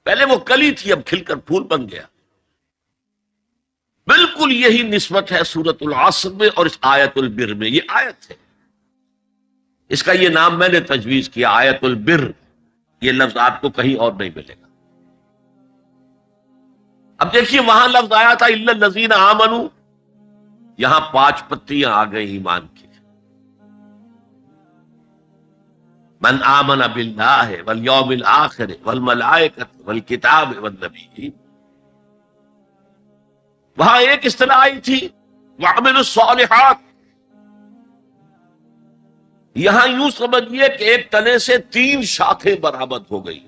پہلے وہ کلی تھی، اب کھل کر پھول بن گیا۔ بالکل یہی نسبت ہے سورۃ العصر میں اور اس آیت البر میں۔ یہ آیت ہے، اس کا یہ نام میں نے تجویز کیا، آیت البر۔ یہ لفظ آپ کو کہیں اور نہیں ملے گا۔ اب دیکھیے وہاں لفظ آیا تھا الا الذین آمنوا، یہاں 5 پتیاں آ گئی ایمان کی۔ من آمن باللہ والیوم الآخر والملائکۃ والکتاب والنبیین۔ وہاں ایک اصطلاح آئی تھی وعملوا الصالحات، یہاں یوں سمجھیے کہ ایک تنے سے 3 شاخیں برآمد ہو گئی۔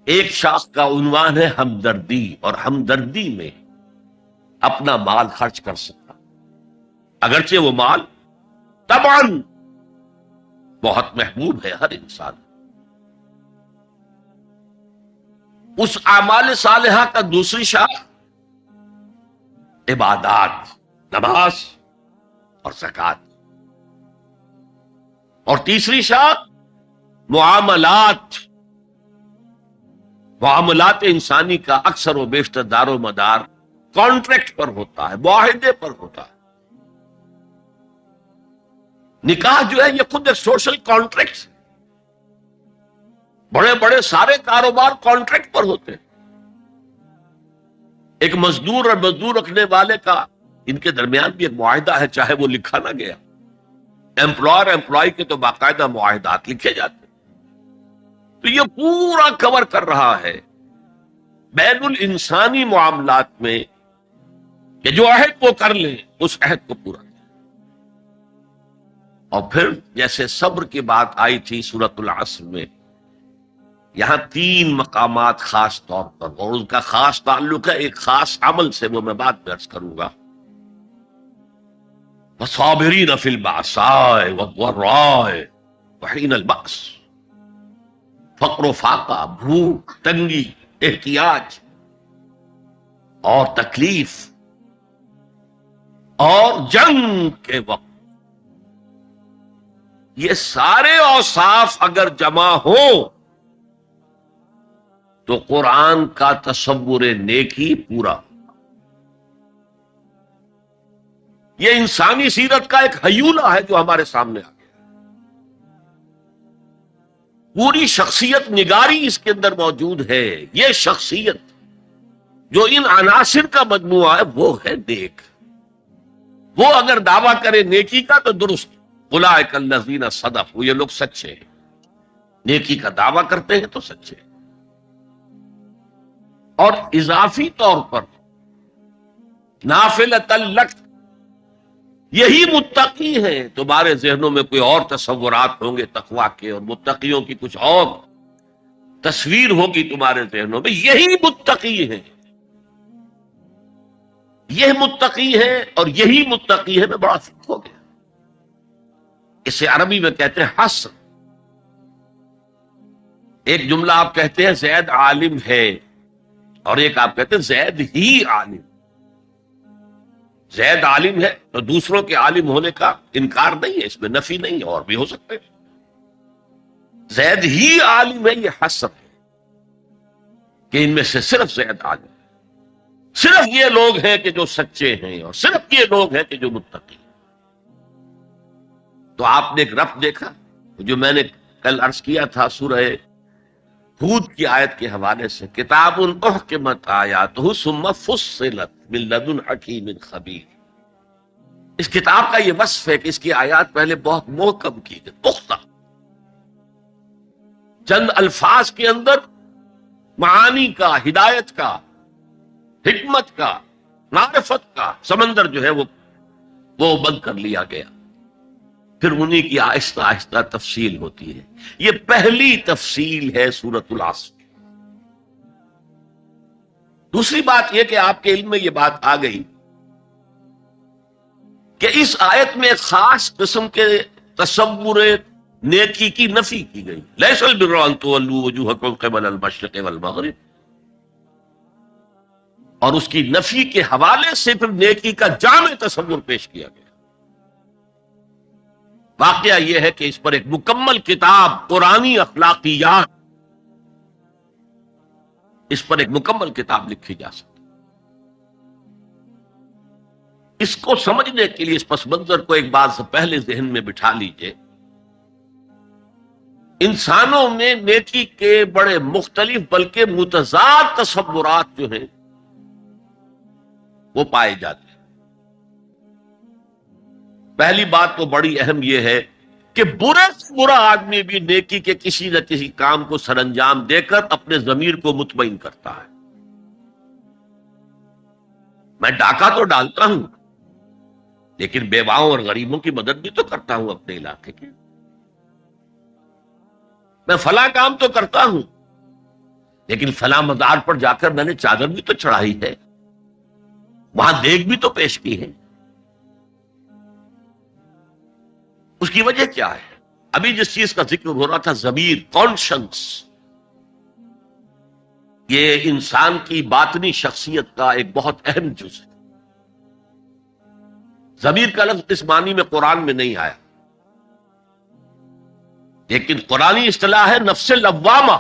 ایک شاخ کا عنوان ہے ہمدردی، اور ہمدردی میں اپنا مال خرچ کر سکتا، اگرچہ وہ مال طبعاً بہت محبوب ہے ہر انسان۔ اس اعمال صالحہ کا دوسری شاخ عبادات، نماز اور زکوٰۃ، اور تیسری شاخ معاملات۔ معاملات انسانی کا اکثر و بیشتر دار و مدار کانٹریکٹ پر ہوتا ہے، معاہدے پر ہوتا ہے۔ نکاح جو ہے یہ خود ایک سوشل کانٹریکٹ، بڑے بڑے سارے کاروبار کانٹریکٹ پر ہوتے ہیں۔ ایک مزدور اور مزدور رکھنے والے کا ان کے درمیان بھی ایک معاہدہ ہے، چاہے وہ لکھا نہ گیا۔ ایمپلائر امپلائی کے تو باقاعدہ معاہدات لکھے جاتے ہیں۔ تو یہ پورا کور کر رہا ہے بین الانسانی معاملات میں کہ جو عہد وہ کر لیں اس عہد کو پورا کریں۔ اور پھر جیسے صبر کی بات آئی تھی سورۃ العصر میں، یہاں 3 مقامات خاص طور پر، اور ان کا خاص تعلق ہے ایک خاص عمل سے، وہ میں بعد میں عرض کروں گا۔ وَالصَّابِرِينَ فِي الْبَأْسَاءِ وَالضَّرَّاءِ وَحِينَ الْبَأْسِ، فقر و فاقہ، بھوک، تنگی، احتیاج اور تکلیف اور جنگ کے وقت، یہ سارے اوصاف اگر جمع ہوں تو قرآن کا تصور نیکی پورا۔ یہ انسانی سیرت کا ایک ہیولہ ہے جو ہمارے سامنے آ گیا۔ پوری شخصیت نگاری اس کے اندر موجود ہے۔ یہ شخصیت جو ان عناصر کا مجموعہ ہے وہ ہے نیک۔ وہ اگر دعویٰ کرے نیکی کا تو درست، اولئک الذین صدقوا، یہ لوگ سچے ہیں، نیکی کا دعویٰ کرتے ہیں تو سچے ہیں۔ اور اضافی طور پر نافلۃ لک، یہی متقی ہیں۔ تمہارے ذہنوں میں کوئی اور تصورات ہوں گے تقویٰ کے، اور متقیوں کی کچھ اور تصویر ہوگی تمہارے ذہنوں میں، یہی متقی ہیں، یہ متقی ہے اور یہی متقی ہے۔ میں بڑا فکر ہو گیا، اسے عربی میں کہتے ہیں حصر۔ ایک جملہ آپ کہتے ہیں زید عالم ہے، اور ایک آپ کہتے ہیں زید ہی عالم۔ زید عالم ہے تو دوسروں کے عالم ہونے کا انکار نہیں ہے، اس میں نفی نہیں ہے، اور بھی ہو سکتے ہیں۔ زید ہی عالم ہے، یہ حصر ہے کہ ان میں سے صرف زید عالم ہے، صرف یہ لوگ ہیں کہ جو سچے ہیں، اور صرف یہ لوگ ہیں کہ جو متقی ہیں۔ تو آپ نے ایک رفع دیکھا جو میں نے کل عرض کیا تھا سورہ ہود کی آیت کے حوالے سے، کتاب احکمت آیاتہ ثم فصلت من لدن حکیم خبیر۔ اس کتاب کا یہ وصف ہے کہ اس کی آیات پہلے بہت محکم کی گئی، پختہ، چند الفاظ کے اندر معانی کا، ہدایت کا، حکمت کا، معرفت کا سمندر جو ہے وہ بند کر لیا گیا۔ پھر انہی کی آہستہ آہستہ تفصیل ہوتی ہے۔ یہ پہلی تفصیل ہے سورۃ العصر۔ دوسری بات یہ کہ آپ کے علم میں یہ بات آ گئی کہ اس آیت میں ایک خاص قسم کے تصور نیکی کی نفی کی گئی، لیس البر ان تولوا وجوہکم قبل المشرق والمغرب، اور اس کی نفی کے حوالے سے پھر نیکی کا جامع تصور پیش کیا گیا۔ واقعہ یہ ہے کہ اس پر ایک مکمل کتاب قرآنی اخلاقیات اس پر ایک مکمل کتاب لکھی جا سکتی. اس کو سمجھنے کے لیے اس پس منظر کو ایک بات سے پہلے ذہن میں بٹھا لیجئے. انسانوں میں نیکی کے بڑے مختلف بلکہ متضاد تصورات جو ہیں وہ پائے جاتے ہیں. پہلی بات تو بڑی اہم یہ ہے کہ برے سے برا آدمی بھی نیکی کے کسی نہ کسی کام کو سر انجام دے کر اپنے ضمیر کو مطمئن کرتا ہے. میں ڈاکہ تو ڈالتا ہوں لیکن بیواؤں اور غریبوں کی مدد بھی تو کرتا ہوں اپنے علاقے کے. میں فلاں کام تو کرتا ہوں لیکن فلاں مزار پر جا کر میں نے چادر بھی تو چڑھائی ہے، وہاں دیگ بھی تو پیش کی ہے. اس کی وجہ کیا ہے؟ ابھی جس چیز کا ذکر ہو رہا تھا ضمیر، کانشنس، یہ انسان کی باطنی شخصیت کا ایک بہت اہم جز ہے. ضمیر کا لفظ اس معنی میں قرآن میں نہیں آیا، لیکن قرآنی اصطلاح ہے نفس لوامہ،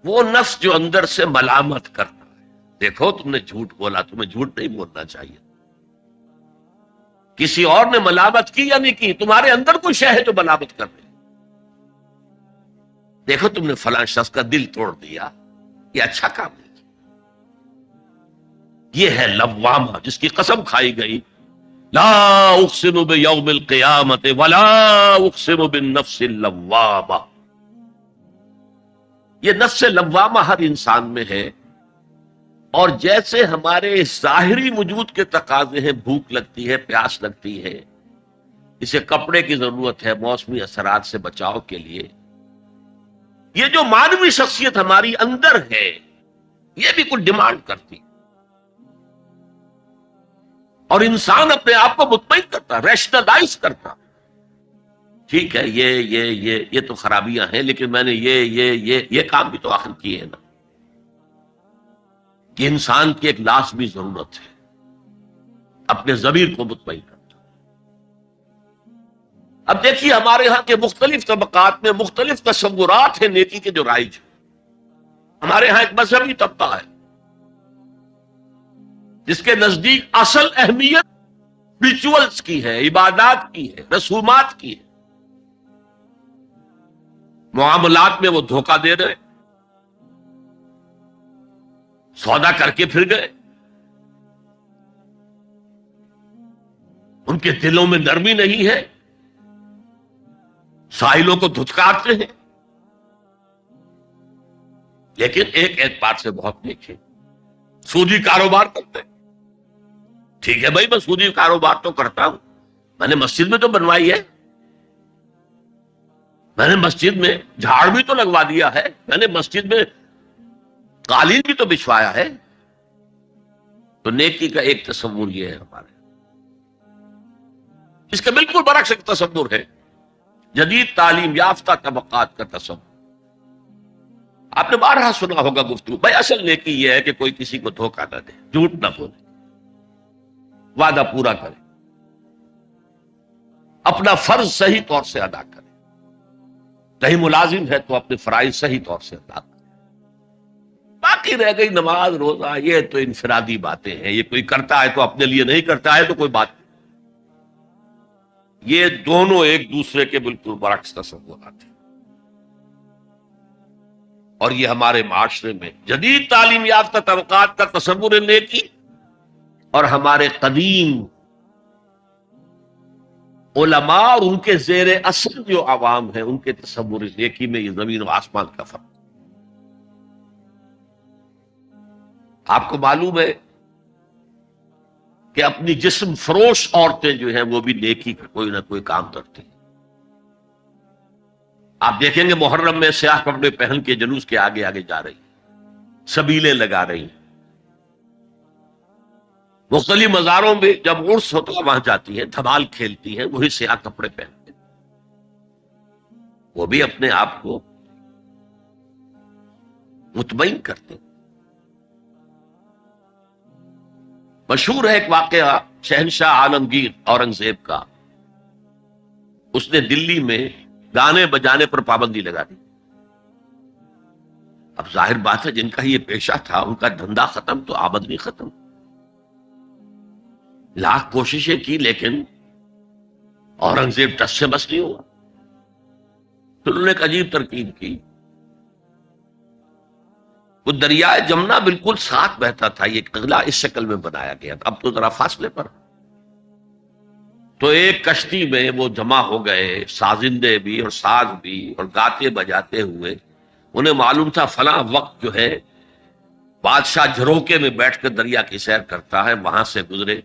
وہ نفس جو اندر سے ملامت کرتا ہے. دیکھو تم نے جھوٹ بولا، تمہیں جھوٹ نہیں بولنا چاہیے. کسی اور نے ملامت کی یا نہیں کی، تمہارے اندر کوئی شے ہے جو ملامت کر رہی. دیکھو تم نے فلاں شخص کا دل توڑ دیا، یہ اچھا کام نہیں. یہ ہے لوامہ جس کی قسم کھائی گئی، لا اقسم بیوم القیامت ولا اقسم بالنفس اللوامہ. یہ نفس لوامہ ہر انسان میں ہے، اور جیسے ہمارے ظاہری وجود کے تقاضے ہیں، بھوک لگتی ہے، پیاس لگتی ہے، اسے کپڑے کی ضرورت ہے موسمی اثرات سے بچاؤ کے لیے، یہ جو مانوی شخصیت ہماری اندر ہے یہ بھی کچھ ڈیمانڈ کرتی ہے. اور انسان اپنے آپ کو مطمئن کرتا، ریشنلائز کرتا. ٹھیک ہے یہ تو خرابیاں ہیں لیکن میں نے یہ کام بھی تو آخر کیے ہیں نا. یہ انسان کی ایک لازمی ضرورت ہے، اپنے ضمیر کو مطمئن کرتا. اب دیکھیے ہمارے ہاں کے مختلف طبقات میں مختلف تصورات ہیں نیکی کے جو رائج ہیں. ہمارے ہاں ایک مذہبی طبقہ ہے جس کے نزدیک اصل اہمیت ریچولز کی ہے، عبادات کی ہے، رسومات کی ہے. معاملات میں وہ دھوکہ دے رہے، سودا کر کے پھر گئے. ان کے دلوں میں نرمی نہیں ہے، سائلوں کو دھتکارتے ہیں. لیکن ایک اعتبار سے بہت نیک ہے، سودی کاروبار کرتے ہیں. ٹھیک ہے بھائی، میں سودی کاروبار تو کرتا ہوں، میں نے مسجد میں تو بنوائی ہے، میں نے مسجد میں جھاڑ بھی تو لگوا دیا ہے، میں نے مسجد میں قالین بھی تو بچھوایا ہے. تو نیکی کا ایک تصور یہ ہے ہمارے. اس کے بالکل برعکس ایک تصور ہے جدید تعلیم یافتہ طبقات کا تصور. آپ نے بارہا سنا ہوگا گفتگو، بھائی اصل نیکی یہ ہے کہ کوئی کسی کو دھوکہ نہ دے، جھوٹ نہ بولے، وعدہ پورا کرے، اپنا فرض صحیح طور سے ادا کرے. کہیں ملازم ہے تو اپنے فرائض صحیح طور سے ادا کرے. باقی رہ گئی نماز روزہ، یہ تو انفرادی باتیں ہیں، یہ کوئی کرتا ہے تو اپنے لیے نہیں کرتا ہے تو کوئی بات نہیں. یہ دونوں ایک دوسرے کے بالکل برعکس تصورات ہیں. اور یہ ہمارے معاشرے میں جدید تعلیم یافتہ طبقات کا تصور نیکی اور ہمارے قدیم علماء اور ان کے زیر اثر جو عوام ہیں ان کے تصور نیکی میں یہ زمین و آسمان کا فرق. آپ کو معلوم ہے کہ اپنی جسم فروش عورتیں جو ہیں وہ بھی نیکی کا کوئی نہ کوئی کام کرتی ہیں. آپ دیکھیں گے محرم میں سیاہ کپڑے پہن کے جلوس کے آگے آگے جا رہی ہیں، سبیلیں لگا رہی ہیں. مختلف مزاروں میں جب عرس ہوتا ہے وہاں جاتی ہیں، دھمال کھیلتی ہیں، وہی سیاہ کپڑے پہنتے ہیں. وہ بھی اپنے آپ کو مطمئن کرتے ہیں. مشہور ہے ایک واقعہ شہنشاہ عالمگیر اورنگزیب کا. اس نے دلی میں گانے بجانے پر پابندی لگا دی. اب ظاہر بات ہے جن کا یہ پیشہ تھا ان کا دھندا ختم تو آمدنی ختم. لاکھ کوششیں کی لیکن اورنگزیب ٹس سے بس نہیں ہوا. پھر انہوں نے ایک عجیب ترکیب کی. وہ دریائے جمنا بالکل ساتھ بہتا تھا، یہ قلعہ اس شکل میں بنایا گیا تھا، اب تو ذرا فاصلے پر. تو ایک کشتی میں وہ جمع ہو گئے، سازندے بھی اور ساز بھی، اور گاتے بجاتے ہوئے. انہیں معلوم تھا فلاں وقت جو ہے بادشاہ جھروکے میں بیٹھ کر دریا کی سیر کرتا ہے، وہاں سے گزرے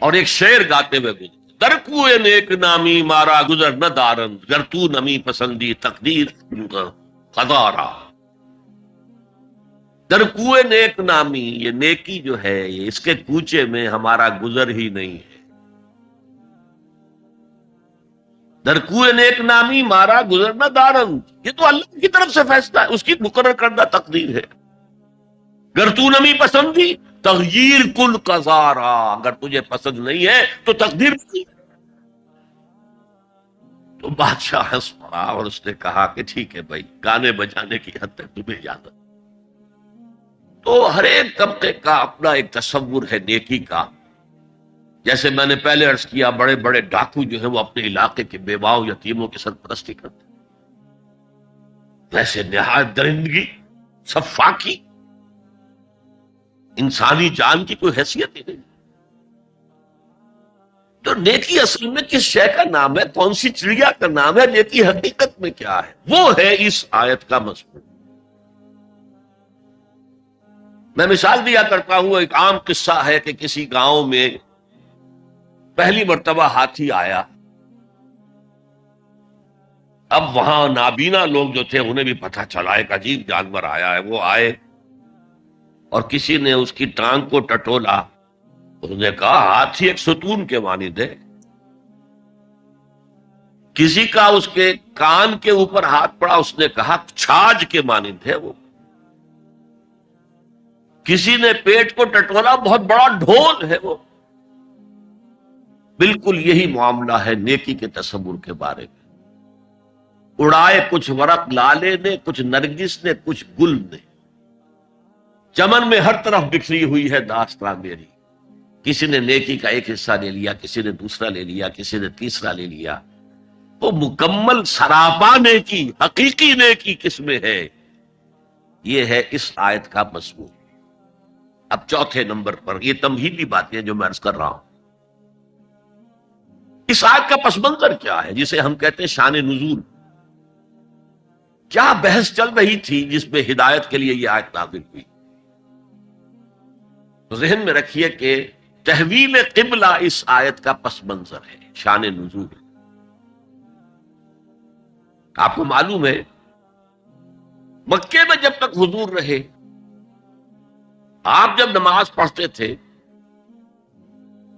اور ایک شعر گاتے ہوئے گزرے. در کوئے نیک نامی مارا گزر نہ دارند، گر تو نمی پسندی تقدیر قضا. در کوئے نیک نامی، یہ نیکی جو ہے یہ اس کے کوچے میں ہمارا گزر ہی نہیں ہے. در کوئے نیک نامی مارا گزر نہ دارند، یہ تو اللہ کی طرف سے فیصلہ ہے، اس کی مقرر کردہ تقدیر ہے. گر تو نمی پسندی تغییر کل قضارا، اگر تجھے پسند نہیں ہے تو تقدیر نہیں. تو بادشاہ ہنس پڑا اور اس نے کہا کہ ٹھیک ہے بھائی، گانے بجانے کی حد تک تمہیں اجازت. تو ہر ایک طبقے کا اپنا ایک تصور ہے نیکی کا. جیسے میں نے پہلے عرض کیا، بڑے بڑے ڈاکو جو ہیں وہ اپنے علاقے کے بیواؤں یتیموں کی سرپرستی کرتے، ویسے نہایت درندگی، صفاقی، انسانی جان کی کوئی حیثیت ہی نہیں. تو نیکی اصل میں کس شے کا نام ہے، کون سی چڑیا کا نام ہے، نیکی حقیقت میں کیا ہے، وہ ہے اس آیت کا مضمون. میں مثال دیا کرتا ہوں، ایک عام قصہ ہے کہ کسی گاؤں میں پہلی مرتبہ ہاتھی آیا. اب وہاں نابینا لوگ جو تھے انہیں بھی پتہ چلا ایک عجیب جانور آیا ہے. وہ آئے اور کسی نے اس کی ٹانگ کو ٹٹولا. انہوں نے کہا ہاتھی ایک ستون کے مانند ہے. کسی کا اس کے کان کے اوپر ہاتھ پڑا، اس نے کہا چھاج کے مانند ہے وہ. کسی نے پیٹ کو ٹٹولا، بہت بڑا ڈھول ہے وہ. بالکل یہی معاملہ ہے نیکی کے تصور کے بارے میں. اڑائے کچھ ورق لالے نے، کچھ نرگس نے، کچھ گل نے، چمن میں ہر طرف بکھری ہوئی ہے داستان میری. کسی نے نیکی کا ایک حصہ لے لیا، کسی نے دوسرا لے لیا، کسی نے تیسرا لے لیا. وہ مکمل سراپا نیکی، حقیقی نیکی کس میں ہے، یہ ہے اس آیت کا مضمون. اب چوتھے نمبر پر یہ تمہیدی باتیں جو میں عرض کر رہا ہوں، اس آیت کا پس منظر کیا ہے جسے ہم کہتے ہیں شان نزول. کیا بحث چل رہی تھی جس میں ہدایت کے لیے یہ آیت نازل ہوئی؟ تو ذہن میں رکھیے کہ تحویل قبلہ اس آیت کا پس منظر ہے، شان نزول. آپ کو معلوم ہے مکے میں جب تک حضور رہے، آپ جب نماز پڑھتے تھے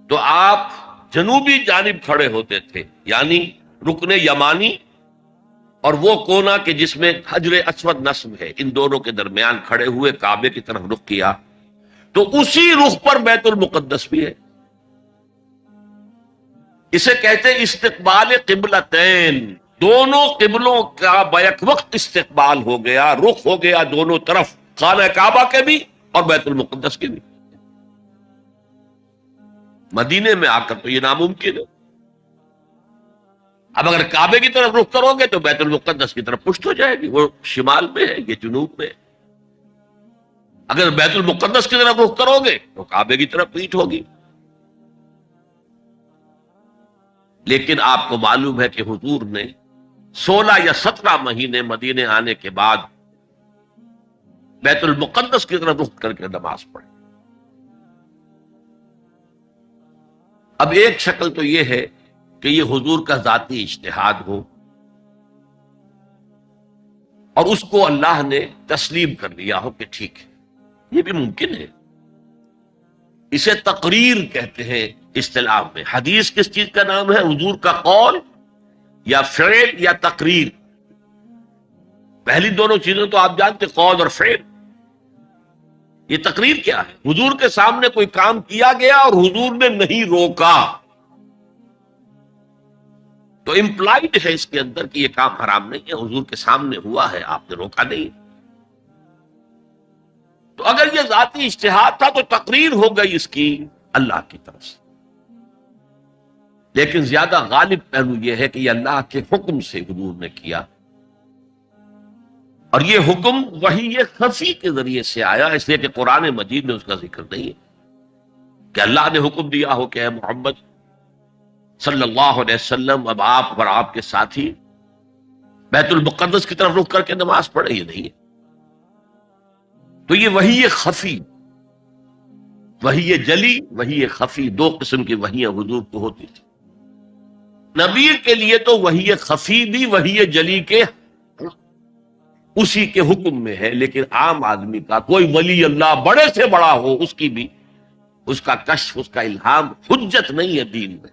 تو آپ جنوبی جانب کھڑے ہوتے تھے، یعنی رکن یمانی اور وہ کونا کہ جس میں حجر اسود نصب ہے، ان دونوں کے درمیان کھڑے ہوئے کعبے کی طرف رخ کیا. تو اسی رخ پر بیت المقدس بھی ہے. اسے کہتے ہیں استقبال قبلتین، دونوں قبلوں کا بیک وقت استقبال ہو گیا، رخ ہو گیا دونوں طرف، خانہ کعبہ کے بھی اور بیت المقدس کے بھی. مدینے میں آ کر تو یہ ناممکن ہے. اب اگر کعبے کی طرف رخ کرو گے تو بیت المقدس کی طرف پشت ہو جائے گی، وہ شمال میں ہے، یہ جنوب میں ہے. اگر بیت المقدس کی طرف رخ کرو گے تو کعبے کی طرف پیٹھ ہوگی. لیکن آپ کو معلوم ہے کہ حضور نے 16 یا 17 مہینے مدینے آنے کے بعد بیت المقدس کی طرف رخ کر کے نماز پڑھی. اب ایک شکل تو یہ ہے کہ یہ حضور کا ذاتی اجتہاد ہو اور اس کو اللہ نے تسلیم کر لیا ہو کہ ٹھیک ہے، یہ بھی ممکن ہے. اسے تقریر کہتے ہیں اصطلاح میں. حدیث کس چیز کا نام ہے؟ حضور کا قول یا فعل یا تقریر. پہلی دونوں چیزیں تو آپ جانتے، قول اور فعل. یہ تقریر کیا ہے؟ حضور کے سامنے کوئی کام کیا گیا اور حضور نے نہیں روکا. تو امپلائڈ ہے اس کے اندر کہ یہ کام حرام نہیں ہے، حضور کے سامنے ہوا ہے، آپ نے روکا نہیں۔ تو اگر یہ ذاتی اجتہاد تھا تو تقریر ہو گئی اس کی اللہ کی طرف سے، لیکن زیادہ غالب پہلو یہ ہے کہ یہ اللہ کے حکم سے حضور نے کیا، اور یہ حکم وحی خفی کے ذریعے سے آیا، اس لیے کہ قرآن مجید میں اس کا ذکر نہیں ہے کہ اللہ نے حکم دیا ہو کہ اے محمد صلی اللہ علیہ وسلم اب آپ اور آپ کے ساتھی بیت المقدس کی طرف رخ کر کے نماز پڑھیں، یہ نہیں ہے۔ تو یہ وحی خفی، وحی جلی، وحی خفی، دو قسم کی وحیاں حضور کو ہوتی تھی۔ نبی کے لیے تو وحی خفی بھی وحی جلی کے اسی کے حکم میں ہے، لیکن عام آدمی کا کوئی ولی اللہ بڑے سے بڑا ہو، اس کی بھی اس کا کشف، اس کا الہام حجت نہیں ہے دین میں۔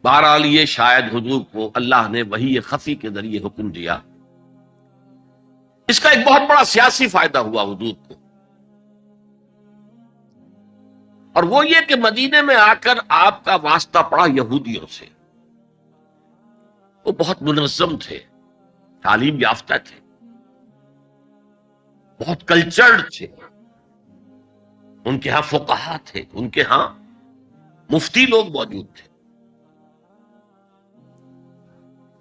بہرحال یہ شاید حضور کو اللہ نے وحی خفی کے ذریعے حکم دیا۔ اس کا ایک بہت بڑا سیاسی فائدہ ہوا حضور کو، اور وہ یہ کہ مدینے میں آ کر آپ کا واسطہ پڑا یہودیوں سے۔ وہ بہت منظم تھے، تعلیم یافتہ تھے، بہت کلچرڈ تھے، ان کے ہاں فقہا تھے، ان کے ہاں مفتی لوگ موجود تھے۔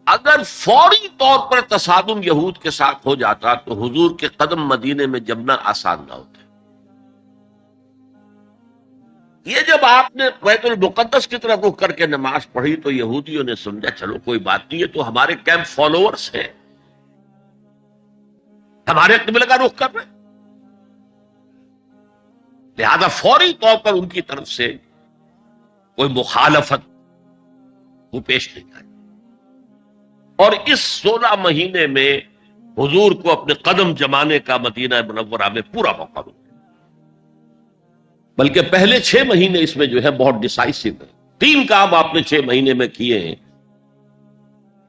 اگر فوری طور پر تصادم یہود کے ساتھ ہو جاتا تو حضور کے قدم مدینے میں جمنا آسان نہ ہوتا۔ یہ جب آپ نے بیت المقدس کی طرف رخ کر کے نماز پڑھی تو یہودیوں نے سمجھا چلو کوئی بات نہیں ہے، تو ہمارے کیمپ فالوورز ہیں، ہمارے قبلے کا رخ کر رہے، لہذا فوری طور پر ان کی طرف سے کوئی مخالفت وہ پیش نہیں آئی، اور اس 16 مہینے میں حضور کو اپنے قدم جمانے کا مدینہ منورہ میں پورا موقع ملا، بلکہ پہلے 6 مہینے اس میں جو ہے بہت ڈیسائسو ہے۔ 3 کام آپ نے 6 مہینے میں کیے ہیں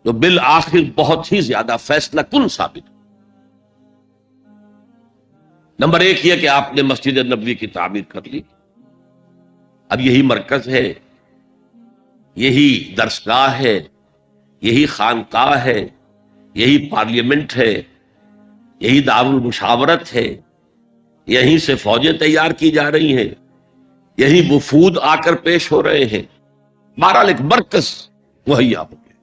تو بالآخر بہت ہی زیادہ فیصلہ کن ثابت ہو۔ نمبر 1 یہ کہ آپ نے مسجد نبوی کی تعمیر کر لی، اب یہی مرکز ہے، یہی درسگاہ ہے، یہی خانقاہ ہے، یہی پارلیمنٹ ہے، یہی دارالمشاورت ہے، یہیں سے فوجیں تیار کی جا رہی ہیں، یہی وفود آ کر پیش ہو رہے ہیں، بہرحال ایک مرکز مہیا ہو گیا۔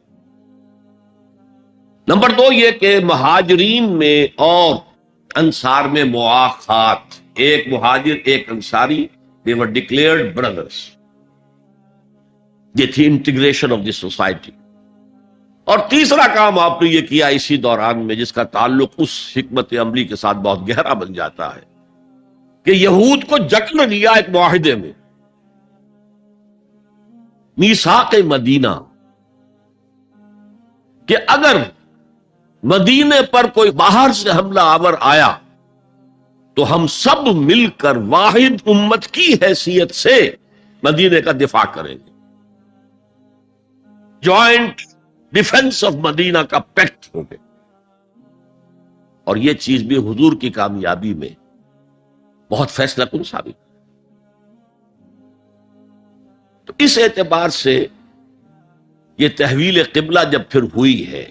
نمبر 2 یہ کہ مہاجرین میں اور انصار میں مواخات، ایک مہاجر ایک Ansari, they were declared brothers، یہ تھی انٹیگریشن آف دی سوسائٹی۔ اور تیسرا کام آپ نے یہ کیا اسی دوران میں، جس کا تعلق اس حکمت عملی کے ساتھ بہت گہرا بن جاتا ہے، کہ یہود کو جکڑ لیا ایک معاہدے میں، میثاق مدینہ، کہ اگر مدینے پر کوئی باہر سے حملہ آور آیا تو ہم سب مل کر واحد امت کی حیثیت سے مدینے کا دفاع کریں گے۔ جوائنٹ ڈیفنس آف مدینہ کا پیکٹ ہو گیا، اور یہ چیز بھی حضور کی کامیابی میں بہت فیصلہ کن ثابت۔ تو اس اعتبار سے یہ تحویل قبلہ جب پھر ہوئی ہے،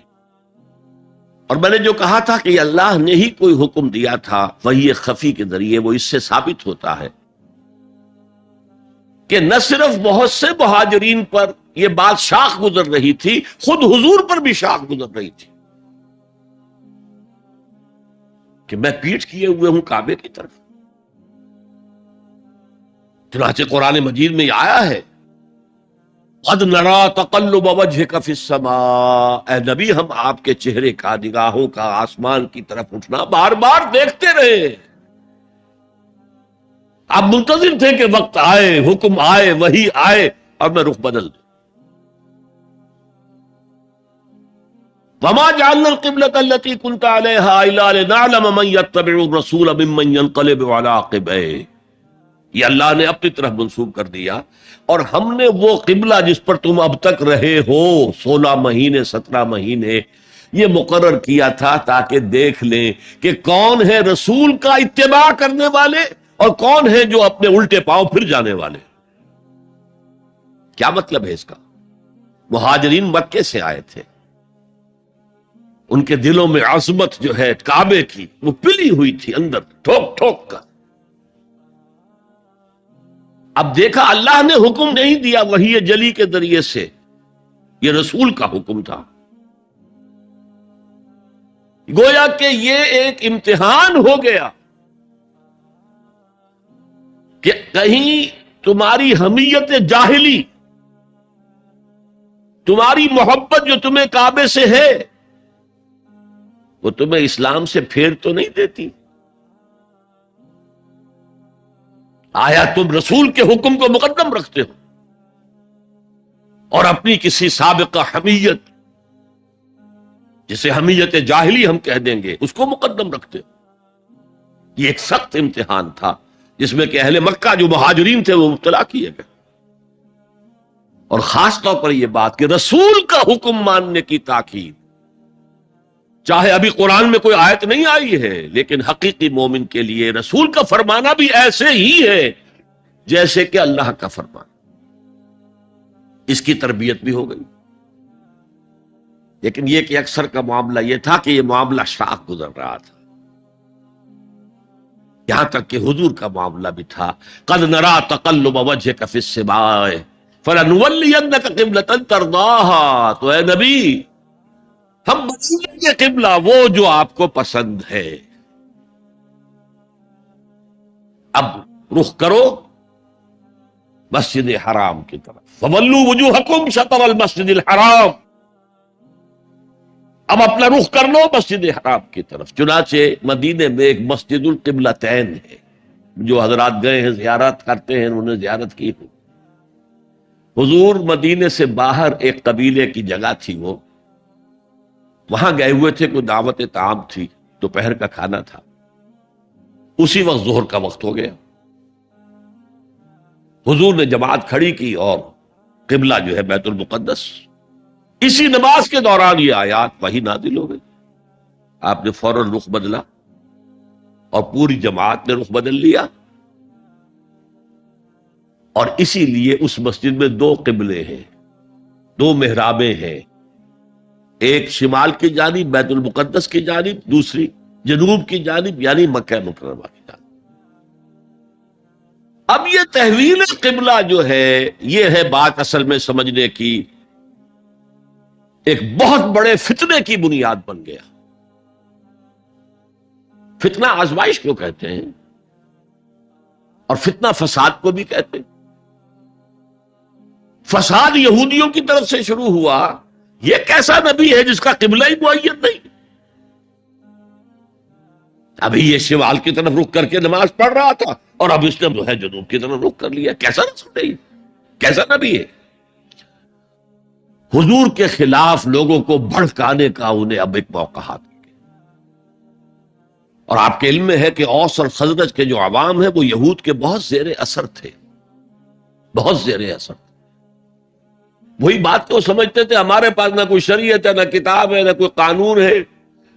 اور میں نے جو کہا تھا کہ اللہ نے ہی کوئی حکم دیا تھا وحی خفی کے ذریعے، وہ اس سے ثابت ہوتا ہے کہ نہ صرف بہت سے مہاجرین پر یہ بات شاخ گزر رہی تھی، خود حضور پر بھی شاخ گزر رہی تھی کہ میں پیٹھ کیے ہوئے ہوں کعبے کی طرف۔ چنانچہ قرآن مجید میں یہ آیا ہے، قد نرا تقلب وجهك في السماء، اے نبی ہم آپ کے چہرے کا، نگاہوں کا آسمان کی طرف اٹھنا بار بار دیکھتے رہے، آپ منتظر تھے کہ وقت آئے، حکم آئے، وحی آئے اور میں رخ بدل دوں۔ وما جعلنا القبلة التي كنت عليها الا لنعلم من يتبع الرسول ممن ينقلب على عقبيه، یہ اللہ نے اپنی طرف منسوب کر دیا، اور ہم نے وہ قبلہ جس پر تم اب تک رہے ہو 16 مہینے 17 مہینے، یہ مقرر کیا تھا تاکہ دیکھ لیں کہ کون ہے رسول کا اتباع کرنے والے اور کون ہے جو اپنے الٹے پاؤں پھر جانے والے۔ کیا مطلب ہے اس کا؟ مہاجرین مکے سے آئے تھے، ان کے دلوں میں عظمت جو ہے کعبے کی وہ پلی ہوئی تھی اندر ٹھوک ٹھوک کر۔ اب دیکھا اللہ نے حکم نہیں دیا وحی جلی کے ذریعے سے، یہ رسول کا حکم تھا۔ گویا کہ یہ ایک امتحان ہو گیا کہ کہیں تمہاری حمیت جاہلی، تمہاری محبت جو تمہیں کعبے سے ہے، وہ تمہیں اسلام سے پھیر تو نہیں دیتی؟ آیا تم رسول کے حکم کو مقدم رکھتے ہو اور اپنی کسی سابقہ حمیت، جسے حمیت جاہلی ہم کہہ دیں گے، اس کو مقدم رکھتے ہو؟ یہ ایک سخت امتحان تھا جس میں کہ اہل مکہ جو مہاجرین تھے وہ مبتلا کیے گئے، اور خاص طور پر یہ بات کہ رسول کا حکم ماننے کی تاکید، چاہے ابھی قرآن میں کوئی آیت نہیں آئی ہے، لیکن حقیقی مومن کے لیے رسول کا فرمانا بھی ایسے ہی ہے جیسے کہ اللہ کا فرمان۔ اس کی تربیت بھی ہو گئی، لیکن یہ کہ اکثر کا معاملہ یہ تھا کہ یہ معاملہ شاخ گزر رہا تھا، یہاں تک کہ حضور کا معاملہ بھی تھا، قد نرا تقلب وجهك في السماء فلنولینک قبلۃ ترضاها، تو اے نبی ہم بدلیں گے قبلہ وہ جو آپ کو پسند ہے، اب رخ کرو مسجد حرام کی طرف، فولوا وجوہکم شطر المسجد الحرام، اب اپنا رخ کر لو مسجد حرام کی طرف۔ چنانچہ مدینے میں ایک مسجد القبلتین ہے، جو حضرات گئے ہیں زیارت کرتے ہیں، انہوں نے زیارت کی ہو۔ حضور مدینے سے باہر ایک قبیلے کی جگہ تھی، وہ وہاں گئے ہوئے تھے، کوئی دعوت طعام تھی، دوپہر کا کھانا تھا، اسی وقت ظہر کا وقت ہو گیا۔ حضور نے جماعت کھڑی کی اور قبلہ جو ہے بیت المقدس، اسی نماز کے دوران یہ آیات وحی نازل ہو گئی، آپ نے فوراً رخ بدلا اور پوری جماعت نے رخ بدل لیا، اور اسی لیے اس مسجد میں دو قبلے ہیں، دو محرابیں ہیں، ایک شمال کی جانب بیت المقدس کی جانب، دوسری جنوب کی جانب یعنی مکہ مکرمہ کی جانب۔ اب یہ تحویل قبلہ جو ہے، یہ ہے بات اصل میں سمجھنے کی، ایک بہت بڑے فتنے کی بنیاد بن گیا۔ فتنہ آزمائش کیوں کہتے ہیں، اور فتنہ فساد کو بھی کہتے ہیں۔ فساد یہودیوں کی طرف سے شروع ہوا، یہ کیسا نبی ہے جس کا قبلہ ہی معین نہیں؟ ابھی یہ شمال کی طرف رخ کر کے نماز پڑھ رہا تھا، اور اب اس نے جو ہے جنوب کی طرف رخ کر لیا، کیسا رسول ہے، کیسا نبی ہے؟ حضور کے خلاف لوگوں کو بھڑکانے کا انہیں اب ایک موقع ہاتھ میں گیا۔ اور آپ کے علم میں ہے کہ اوس اور خزرج کے جو عوام ہیں وہ یہود کے بہت زیر اثر تھے، بہت زیر اثر تھے۔ وہی بات کو سمجھتے تھے، ہمارے پاس نہ کوئی شریعت ہے، نہ کتاب ہے، نہ کوئی قانون ہے،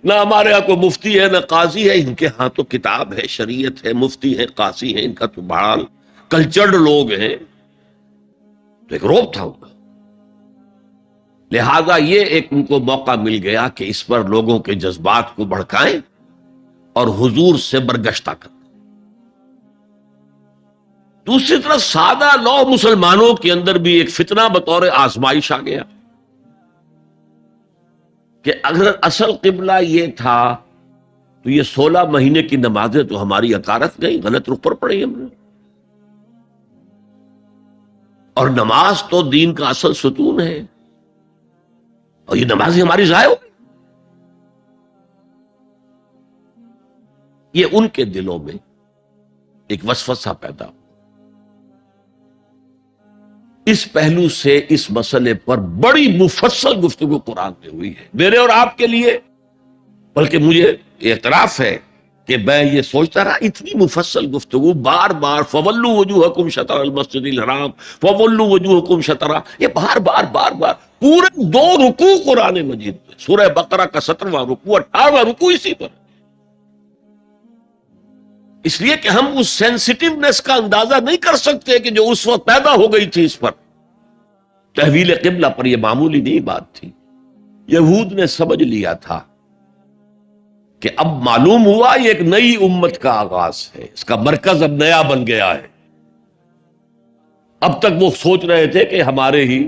نہ ہمارے ہاں کوئی مفتی ہے، نہ قاضی ہے۔ ان کے ہاں تو کتاب ہے، شریعت ہے، مفتی ہے، قاضی ہے، ان کا تو بہرحال کلچرڈ لوگ ہیں، تو ایک روب تھا ان کا۔ لہذا یہ ایک ان کو موقع مل گیا کہ اس پر لوگوں کے جذبات کو بھڑکائیں اور حضور سے برگشتہ کریں۔ دوسری طرف سادہ لو مسلمانوں کے اندر بھی ایک فتنہ بطور آزمائش آ گیا کہ اگر اصل قبلہ یہ تھا تو یہ 16 مہینے کی نمازیں تو ہماری اکارت گئی، غلط رخ پر پڑی ہم نے، اور نماز تو دین کا اصل ستون ہے، اور یہ نمازیں ہماری ضائع ہو گئی۔ یہ ان کے دلوں میں ایک وسوسہ پیدا ہوا۔ اس پہلو سے اس مسئلے پر بڑی مفصل گفتگو قرآن میں ہوئی ہے، میرے اور آپ کے لیے، بلکہ مجھے اعتراف ہے کہ میں یہ سوچتا رہا اتنی مفصل گفتگو بار بار فولوا وجوہکم شطر المسجد الحرام، فولوا وجوہکم شطرہ، یہ بار بار پورے 2 رکوع قرآن مجید میں، سورہ بقرہ کا 17واں رکوع، 18واں رکوع اسی پر، اس لیے کہ ہم اس سینسٹیونیس کا اندازہ نہیں کر سکتے کہ جو اس وقت پیدا ہو گئی تھی اس پر، تحویل قبلہ پر یہ معمولی نہیں بات تھی. یہود نے سمجھ لیا تھا کہ اب معلوم ہوا یہ ایک نئی امت کا آغاز ہے، اس کا مرکز اب نیا بن گیا ہے. اب تک وہ سوچ رہے تھے کہ ہمارے ہی،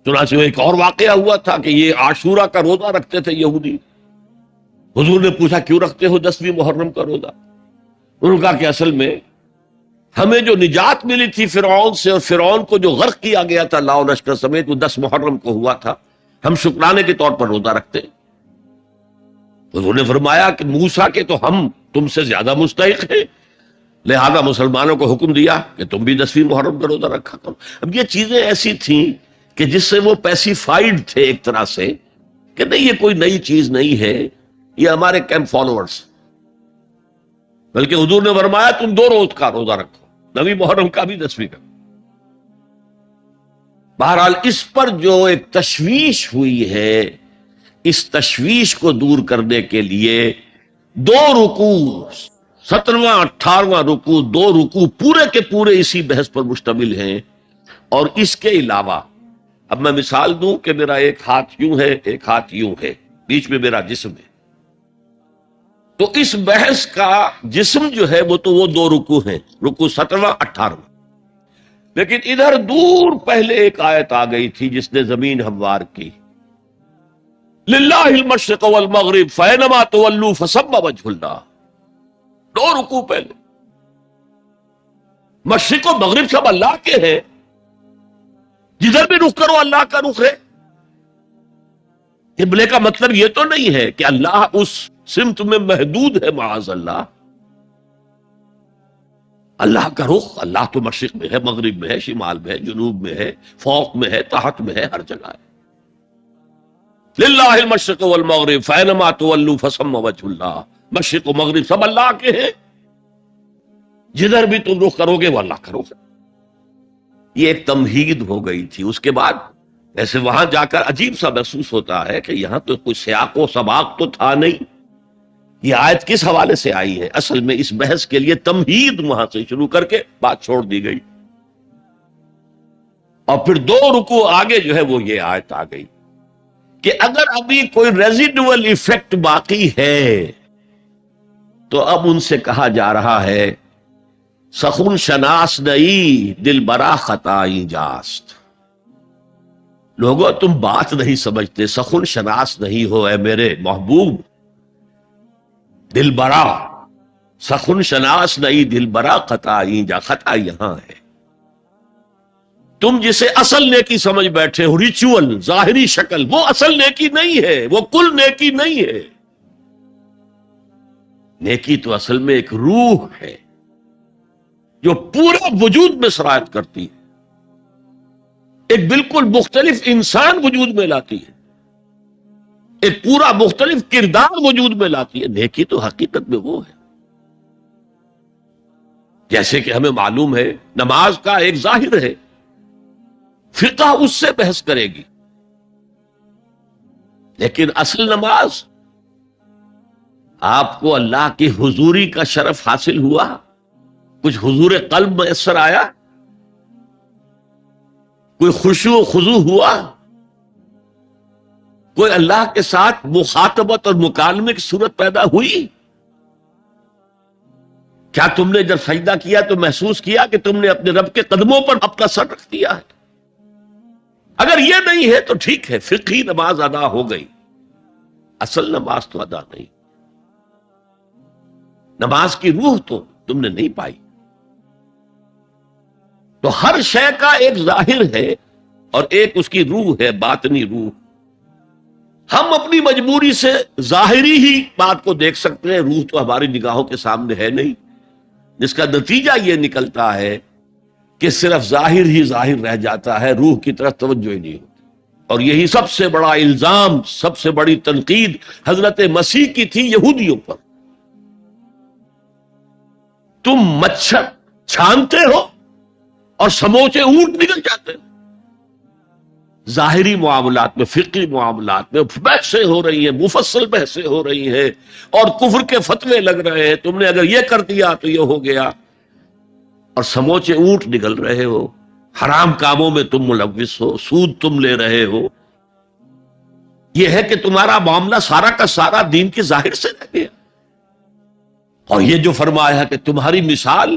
چنانچہ ایک اور واقعہ ہوا تھا کہ یہ عاشورہ کا روزہ رکھتے تھے یہودی. حضور نے پوچھا کیوں رکھتے ہو 10ویں محرم کا روزہ؟ انہوں نے کہا کہ اصل میں ہمیں جو نجات ملی تھی فرعون سے، اور فرعون کو جو غرق کیا گیا تھا لاؤ لشکر سمیت، وہ 10 محرم کو ہوا تھا، ہم شکرانے کے طور پر روزہ رکھتے. حضور نے فرمایا کہ موسیٰ کے تو ہم تم سے زیادہ مستحق ہیں، لہذا مسلمانوں کو حکم دیا کہ تم بھی 10ویں محرم کا روزہ رکھا کرو. اب یہ چیزیں ایسی تھیں کہ جس سے وہ پیسیفائڈ تھے ایک طرح سے، کہ نہیں یہ کوئی نئی چیز نہیں ہے، یہ ہمارے کیمپ فالوورز. بلکہ حضور نے فرمایا تم 2 روز کا روزہ رکھو، 9ویں محرم کا بھی 10ویں کا. بہرحال اس پر جو ایک تشویش ہوئی ہے، اس تشویش کو دور کرنے کے لیے 2 رکوع، 17واں 18واں رکوع، 2 رکوع پورے کے پورے اسی بحث پر مشتمل ہیں. اور اس کے علاوہ اب میں مثال دوں کہ میرا ایک ہاتھ یوں ہے، ایک ہاتھ یوں ہے، بیچ میں میرا جسم ہے، تو اس بحث کا جسم جو ہے وہ تو وہ 2 رکوع ہیں، رکوع 17واں 18واں. لیکن ادھر دور پہلے ایک آیت آ گئی تھی جس نے زمین ہموار کی. للہ المشرق والمغرب فینما تولوا فثم وجہ اللہ. 2 رکوع پہلے. مشرق و مغرب سب اللہ کے ہیں، جدھر بھی رخ کرو اللہ کا رخ ہے. قبلے کا مطلب یہ تو نہیں ہے کہ اللہ اس سمت میں محدود ہے، معاذ اللہ. اللہ کا رخ، اللہ تو مشرق میں ہے، مغرب میں ہے، شمال میں ہے، جنوب میں ہے، فوق میں ہے، تحت میں ہے، ہر جگہ ہے. للہ المشرق والمغرب فینما تولوا فثم وجہ اللہ. مشرق و مغرب سب اللہ کے ہیں، جدھر بھی تم رخ کرو گے وہ اللہ کا رخ ہے. یہ ایک تمہید ہو گئی تھی. اس کے بعد ایسے وہاں جا کر عجیب سا محسوس ہوتا ہے کہ یہاں تو کوئی سیاق و سباق تو تھا نہیں. یہ آیت کس حوالے سے آئی ہے؟ اصل میں اس بحث کے لیے تمہید وہاں سے شروع کر کے بات چھوڑ دی گئی، اور پھر 2 رکوع آگے جو ہے وہ یہ آیت آ گئی کہ اگر ابھی کوئی ریزیڈول ایفیکٹ باقی ہے تو اب ان سے کہا جا رہا ہے سخن شناس نئی دل برا خطائی جاست. لوگوں تم بات نہیں سمجھتے، سخن شناس نہیں ہو اے میرے محبوب. دل برا، سخن شناس نئی دل برا خطائی جا. خطا یہاں ہے، تم جسے اصل نیکی سمجھ بیٹھے ہو، ریچول، ظاہری شکل، وہ اصل نیکی نہیں ہے، وہ کل نیکی نہیں ہے. نیکی تو اصل میں ایک روح ہے جو پورا وجود میں سرایت کرتی ہے، ایک بالکل مختلف انسان وجود میں لاتی ہے، ایک پورا مختلف کردار وجود میں لاتی ہے. نیکی تو حقیقت میں وہ ہے. جیسے کہ ہمیں معلوم ہے نماز کا ایک ظاہر ہے، فقہ اس سے بحث کرے گی، لیکن اصل نماز آپ کو اللہ کی حضوری کا شرف حاصل ہوا، کچھ حضور قلب میسر آیا، کوئی خشوع و خضوع ہوا، کوئی اللہ کے ساتھ مخاطبت اور مکالمے کی صورت پیدا ہوئی. کیا تم نے جب سجدہ کیا تو محسوس کیا کہ تم نے اپنے رب کے قدموں پر اپنا سر رکھ دیا ہے؟ اگر یہ نہیں ہے تو ٹھیک ہے، فقہی نماز ادا ہو گئی، اصل نماز تو ادا نہیں. نماز کی روح تو تم نے نہیں پائی. تو ہر شے کا ایک ظاہر ہے اور ایک اس کی روح ہے، باطنی روح. ہم اپنی مجبوری سے ظاہری ہی بات کو دیکھ سکتے ہیں، روح تو ہماری نگاہوں کے سامنے ہے نہیں، جس کا نتیجہ یہ نکلتا ہے کہ صرف ظاہر ہی ظاہر رہ جاتا ہے، روح کی طرف توجہ ہی نہیں ہوتی. اور یہی سب سے بڑا الزام، سب سے بڑی تنقید حضرت مسیح کی تھی یہودیوں پر. تم مچھر چھانتے ہو اور سموچے اونٹ نکل جاتے ہیں. ظاہری معاملات میں، فقہی معاملات میں بحثیں ہو رہی ہیں، مفصل بحثیں ہو رہی ہیں، اور کفر کے فتوے لگ رہے ہیں. تم نے اگر یہ کر دیا تو یہ ہو گیا، اور سموچے اونٹ نکل رہے ہو. حرام کاموں میں تم ملوث ہو، سود تم لے رہے ہو. یہ ہے کہ تمہارا معاملہ سارا کا سارا دین کے ظاہر سے رہ گیا. اور یہ جو فرمایا کہ تمہاری مثال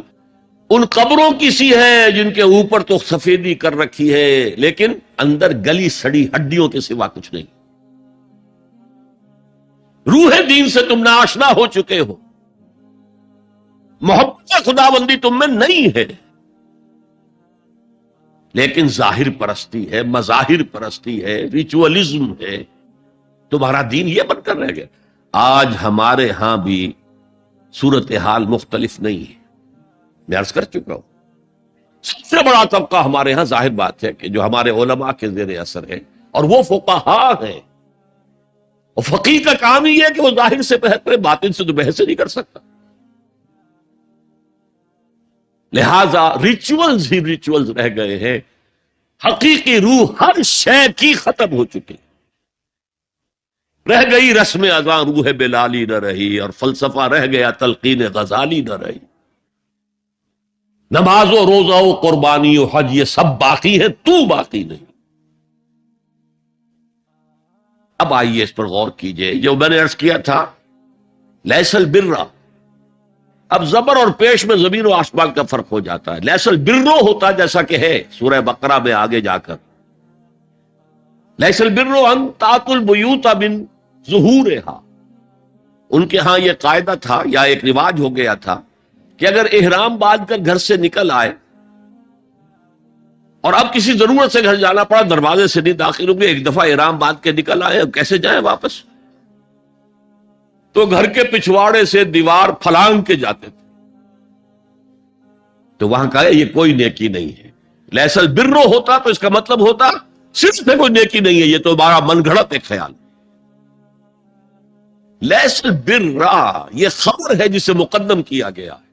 ان قبروں کی سی ہے جن کے اوپر تو سفیدی کر رکھی ہے لیکن اندر گلی سڑی ہڈیوں کے سوا کچھ نہیں. روح دین سے تم ناآشنا ہو چکے ہو، محبت خدا بندی تم میں نہیں ہے، لیکن ظاہر پرستی ہے، مظاہر پرستی ہے، ریچولزم ہے. تمہارا دین یہ بن کر رہ گیا. آج ہمارے ہاں بھی صورتحال مختلف نہیں ہے. میں عرض کر چکا ہوں سب سے بڑا طبقہ ہمارے ہاں ظاہر بات ہے کہ جو ہمارے علماء کے زیر اثر ہے، اور وہ فقہاء ہیں. اور فقیہ کا کام ہی ہے کہ وہ ظاہر سے بحث کرے، باطن سے تو بحث نہیں کر سکتا. لہذا ریچولز ہی ریچولز رہ گئے ہیں، حقیقی روح ہر شے کی ختم ہو چکی. رہ گئی رسم اذاں روح بلالی نہ رہی، اور فلسفہ رہ گیا تلقین غزالی نہ رہی. نماز و روزہ و قربانی و حج یہ سب باقی ہے، تو باقی نہیں. اب آئیے اس پر غور کیجئے. جو میں نے عرض کیا تھا لیس البر، اب زبر اور پیش میں زمین و آسمان کا فرق ہو جاتا ہے. لیس البر ہوتا جیسا کہ ہے سورہ بقرہ میں آگے جا کر، لیس البر ان تاتوا البیوت من ظہورہا. ان کے ہاں یہ قاعدہ تھا یا ایک رواج ہو گیا تھا کہ اگر احرام باندھ کر گھر سے نکل آئے اور اب کسی ضرورت سے گھر جانا پڑا، دروازے سے نہیں داخل ہوں گے، ایک دفعہ احرام باندھ کے نکل آئے، اب کیسے جائیں واپس؟ تو گھر کے پچھواڑے سے دیوار پھلانگ کے جاتے تھے. تو وہاں کہا یہ کوئی نیکی نہیں ہے. لیس البر ہوتا تو اس کا مطلب ہوتا صرف میں کوئی نیکی نہیں ہے، یہ تو ہمارا من گھڑت ایک خیال. لیس البر یہ خبر ہے جسے مقدم کیا گیا ہے،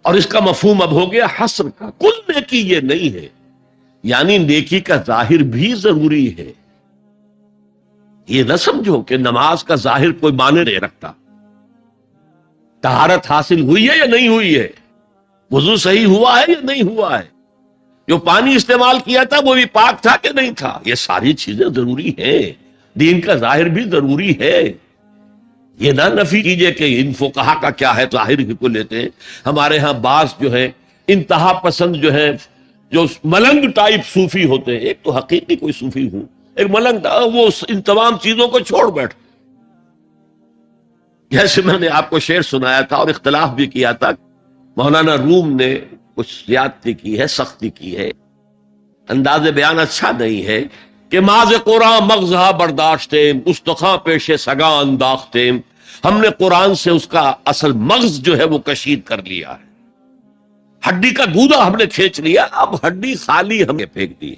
اور اس کا مفہوم اب ہو گیا حصر کا. کل نیکی یہ نہیں ہے، یعنی نیکی کا ظاہر بھی ضروری ہے. یہ نہ سمجھو کہ نماز کا ظاہر کوئی معنی نہیں رکھتا. طہارت حاصل ہوئی ہے یا نہیں ہوئی ہے، وضو صحیح ہوا ہے یا نہیں ہوا ہے، جو پانی استعمال کیا تھا وہ بھی پاک تھا کہ نہیں تھا، یہ ساری چیزیں ضروری ہیں. دین کا ظاہر بھی ضروری ہے. یہ نہ نفی کیجئے کہ ان فقہا کا کیا ہے، ظاہر ہی کو لیتے ہیں. ہمارے ہاں بعض جو ہے انتہا پسند جو ہے، جو ملنگ ٹائپ صوفی ہوتے ہیں، ایک تو حقیقی کوئی صوفی ہوں، ایک ملنگ تھا، وہ ان تمام چیزوں کو چھوڑ بیٹھ. جیسے میں نے آپ کو شعر سنایا تھا اور اختلاف بھی کیا تھا، مولانا روم نے کچھ زیادتی کی ہے، سختی کی ہے، انداز بیان اچھا نہیں ہے کہ ماز قرآن مغزہ برداشتیم استخاں پیش سگاں انداختیم. ہم نے قرآن سے اس کا اصل مغز جو ہے وہ کشید کر لیا ہے، ہڈی کا گودا ہم نے کھینچ لیا، اب ہڈی خالی ہم نے پھینک دی.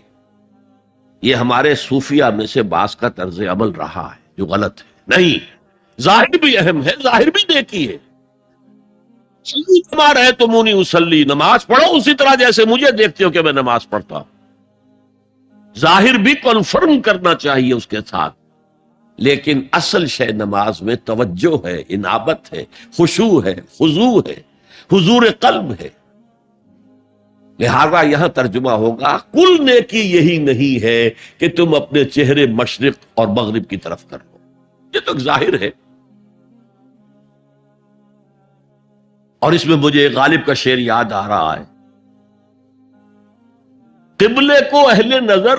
یہ ہمارے صوفیہ میں سے بعض کا طرز عمل رہا ہے جو غلط ہے. نہیں، ظاہر بھی اہم ہے، ظاہر بھی نیکی ہے. رہے تو مونی اسلی، نماز پڑھو اسی طرح جیسے مجھے دیکھتے ہو کہ میں نماز پڑھتا ہوں. ظاہر بھی کنفرم کرنا چاہیے اس کے ساتھ، لیکن اصل شے نماز میں توجہ ہے، انابت ہے، خشوع ہے، خضوع ہے، حضور قلب ہے. لہذا یہاں ترجمہ ہوگا کل نیکی یہی نہیں ہے کہ تم اپنے چہرے مشرق اور مغرب کی طرف کر لو. یہ تو ظاہر ہے. اور اس میں مجھے غالب کا شعر یاد آ رہا ہے، قبلے کو اہل نظر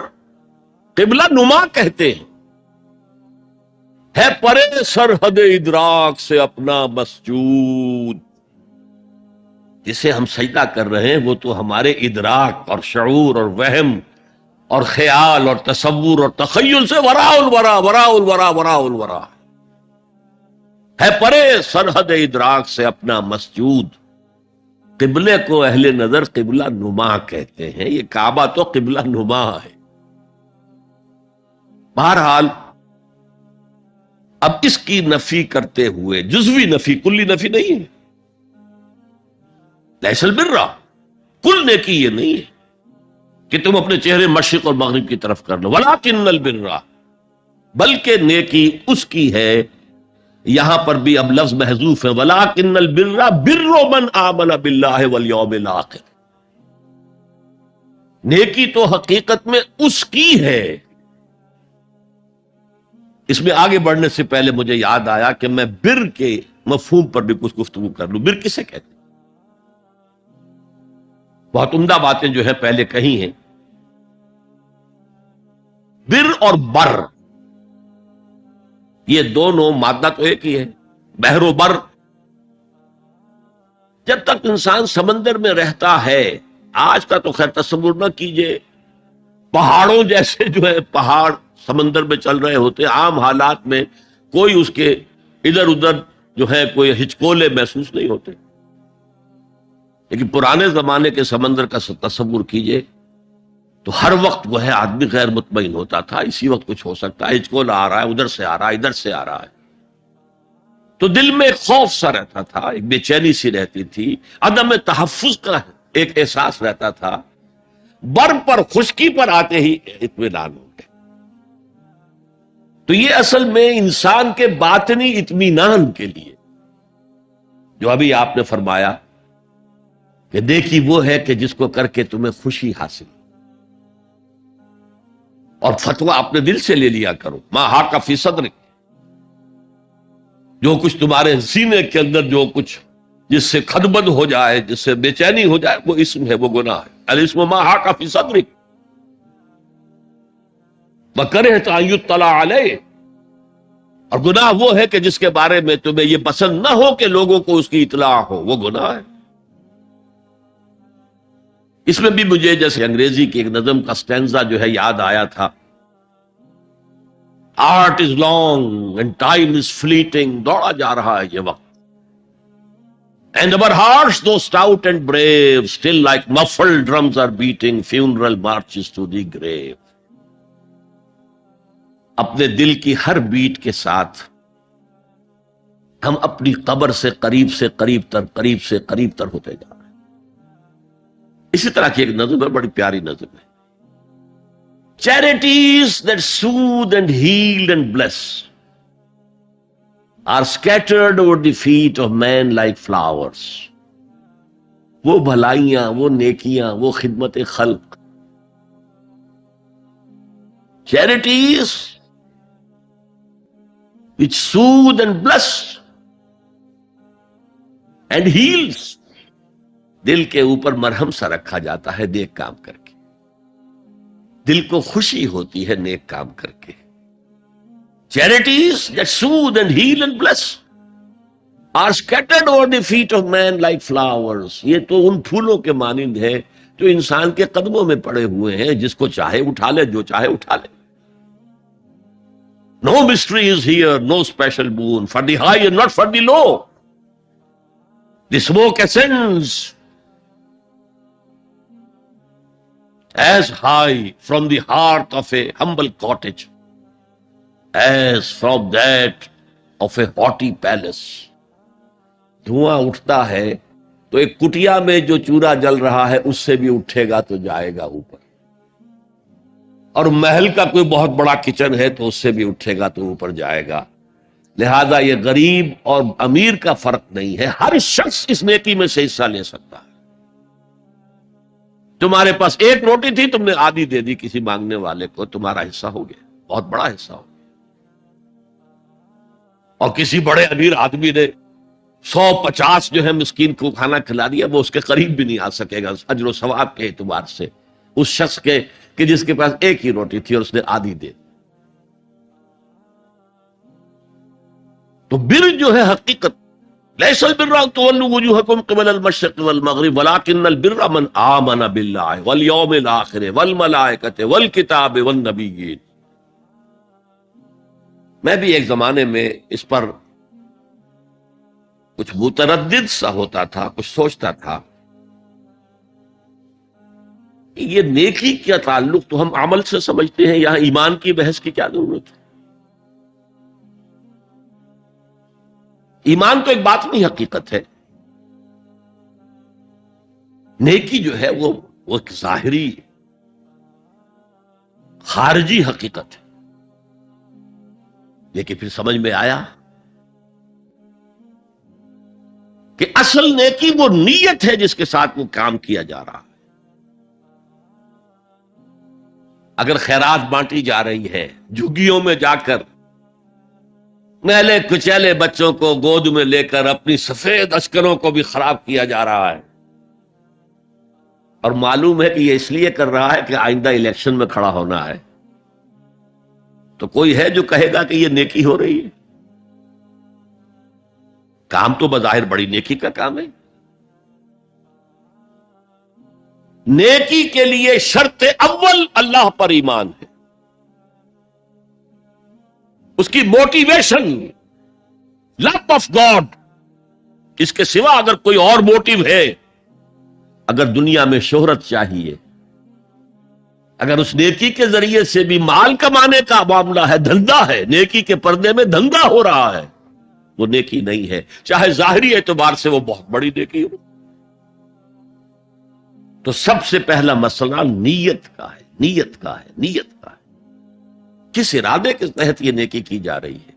قبلہ نما کہتے ہیں، ہے پرے سرحد ادراک سے اپنا مسجود. جسے ہم سجدہ کر رہے ہیں وہ تو ہمارے ادراک اور شعور اور وہم اور خیال اور تصور اور تخیل سے وراء الورا وراء الورا وراء الورا ہے، پرے سرحد ادراک سے اپنا مسجود. قبلے کو اہل نظر قبلہ نما کہتے ہیں، یہ کعبہ تو قبلہ نما ہے. بہرحال اب اس کی نفی کرتے ہوئے، جزوی نفی، کلی نفی نہیں ہے. لیس البر، کل نیکی یہ نہیں ہے کہ تم اپنے چہرے مشرق اور مغرب کی طرف کر لو. ولکن البر، بلکہ نیکی اس کی ہے. یہاں پر بھی اب لفظ محذوف ہے، ولکن البر بر من آمن باللہ والیوم الآخر. نیکی تو حقیقت میں اس کی ہے. اس میں آگے بڑھنے سے پہلے مجھے یاد آیا کہ میں بر کے مفہوم پر بھی کچھ گفتگو کر لوں. بر کسے کہتے ہیں؟ بہت عمدہ باتیں جو ہے پہلے کہی ہیں. بر اور بر یہ دونوں مادہ تو ایک ہی ہے، بحر و بر. جب تک انسان سمندر میں رہتا ہے، آج کا تو خیر تصور نہ کیجئے، پہاڑوں جیسے جو ہے پہاڑ سمندر میں چل رہے ہوتے، عام حالات میں کوئی اس کے ادھر ادھر جو ہے کوئی ہچکولے محسوس نہیں ہوتے. لیکن پرانے زمانے کے سمندر کا تصور کیجئے تو ہر وقت وہ ہے آدمی غیر مطمئن ہوتا تھا. اسی وقت کچھ ہو سکتا ہے، ہچکولا آ رہا ہے، ادھر سے آ رہا ہے، ادھر سے آ رہا ہے. تو دل میں ایک خوف سا رہتا تھا، ایک بے چینی سی رہتی تھی، عدم تحفظ کا ایک احساس رہتا تھا. بر پر خشکی پر آتے ہی اطمینان ہو گئے. تو یہ اصل میں انسان کے باطنی اطمینان کے لیے جو ابھی آپ نے فرمایا کہ دیکھی وہ ہے کہ جس کو کر کے تمہیں خوشی حاصل، اور فتویٰ اپنے دل سے لے لیا کرو. ما حاک فی صدرک، جو کچھ تمہارے سینے کے اندر جو کچھ جس سے خدبد ہو جائے، جس سے بے چینی ہو جائے، وہ اسم ہے، وہ گناہ ہے. الاسم ما حاک فی صدرک وکرہت ان یطلع علیہ، اور گناہ وہ ہے کہ جس کے بارے میں تمہیں یہ پسند نہ ہو کہ لوگوں کو اس کی اطلاع ہو، وہ گناہ ہے. اس میں بھی مجھے جیسے انگریزی کی ایک نظم کا سٹینزا جو ہے یاد آیا تھا. Art is long and time is fleeting, دوڑا جا رہا ہے یہ وقت. And our hearts though stout and brave still like muffled drums are beating funeral marches to the grave. اپنے دل کی ہر بیٹ کے ساتھ ہم اپنی قبر سے قریب سے قریب تر، قریب سے قریب تر ہوتے جا رہے ہیں. اسی طرح کی ایک نظم ہے، بڑی پیاری نظم ہے. Charities that soothe and heal and bless are scattered over the feet of men like flowers. وہ بھلائیاں، وہ نیکیاں، وہ خدمت خلق، charities which soothe and bless and heals، دل کے اوپر مرہم سا رکھا جاتا ہے نیک کام کر کے، دل کو خوشی ہوتی ہے نیک کام کر کے. Charities that soothe and heal and bless are scattered over the feet of man like flowers. یہ تو ان پھولوں کے مانند ہے جو انسان کے قدموں میں پڑے ہوئے ہیں، جس کو چاہے اٹھا لے، جو چاہے اٹھا لے. No mystery is here, no special boon for the high and not for the low. The smoke ascends as high from the hearth of a humble cottage as from that of a haughty palace. دھواں اٹھتا ہے تو ایک کٹیا میں جو چورا جل رہا ہے اس سے بھی اٹھے گا تو جائے گا اوپر، اور محل کا کوئی بہت بڑا کچن ہے تو اس سے بھی اٹھے گا تو اوپر جائے گا. لہذا یہ غریب اور امیر کا فرق نہیں ہے، ہر شخص اس نیکی میں سے حصہ لے سکتا ہے. تمہارے پاس ایک روٹی تھی، تم نے آدھی دے دی کسی مانگنے والے کو، تمہارا حصہ ہو گیا، بہت بڑا حصہ ہو گیا. اور کسی بڑے امیر آدمی نے 150 جو ہے مسکین کو کھانا کھلا دیا، وہ اس کے قریب بھی نہیں آ سکے گا اجر و ثواب کے اعتبار سے اس شخص کے کہ جس کے پاس ایک ہی روٹی تھی اور اس نے آدھی دے. تو بر جو ہے حقیقت، لیس البر ان تولوا وجوہکم قبل المشرق والمغرب ولکن البر من آمن باللہ والیوم الآخر والملائکۃ والکتاب والنبیین. میں بھی ایک زمانے میں اس پر کچھ متردد سا ہوتا تھا، کچھ سوچتا تھا کہ یہ نیکی کا تعلق تو ہم عمل سے سمجھتے ہیں، یہاں ایمان کی بحث کی کیا ضرورت ہے؟ ایمان تو ایک باطنی حقیقت ہے، نیکی جو ہے وہ ایک ظاہری خارجی حقیقت ہے. لیکن پھر سمجھ میں آیا کہ اصل نیکی وہ نیت ہے جس کے ساتھ وہ کام کیا جا رہا ہے. اگر خیرات بانٹی جا رہی ہے، جھگیوں میں جا کر میلے کچیلے بچوں کو گود میں لے کر اپنی سفید اشکروں کو بھی خراب کیا جا رہا ہے، اور معلوم ہے کہ یہ اس لیے کر رہا ہے کہ آئندہ الیکشن میں کھڑا ہونا ہے، تو کوئی ہے جو کہے گا کہ یہ نیکی ہو رہی ہے؟ کام تو بظاہر بڑی نیکی کا کام ہے۔ نیکی کے لیے شرط اول اللہ پر ایمان ہے، اس کی موٹیویشن لو آف گاڈ، اس کے سوا اگر کوئی اور موٹیو ہے، اگر دنیا میں شہرت چاہیے، اگر اس نیکی کے ذریعے سے بھی مال کمانے کا معاملہ ہے، دھندا ہے، نیکی کے پردے میں دھندا ہو رہا ہے، وہ نیکی نہیں ہے، چاہے ظاہری اعتبار سے وہ بہت بڑی نیکی ہو۔ تو سب سے پہلا مسئلہ نیت کا ہے، نیت کا ہے، نیت کا ہے۔ کس ارادے کے تحت یہ نیکی کی جا رہی ہے،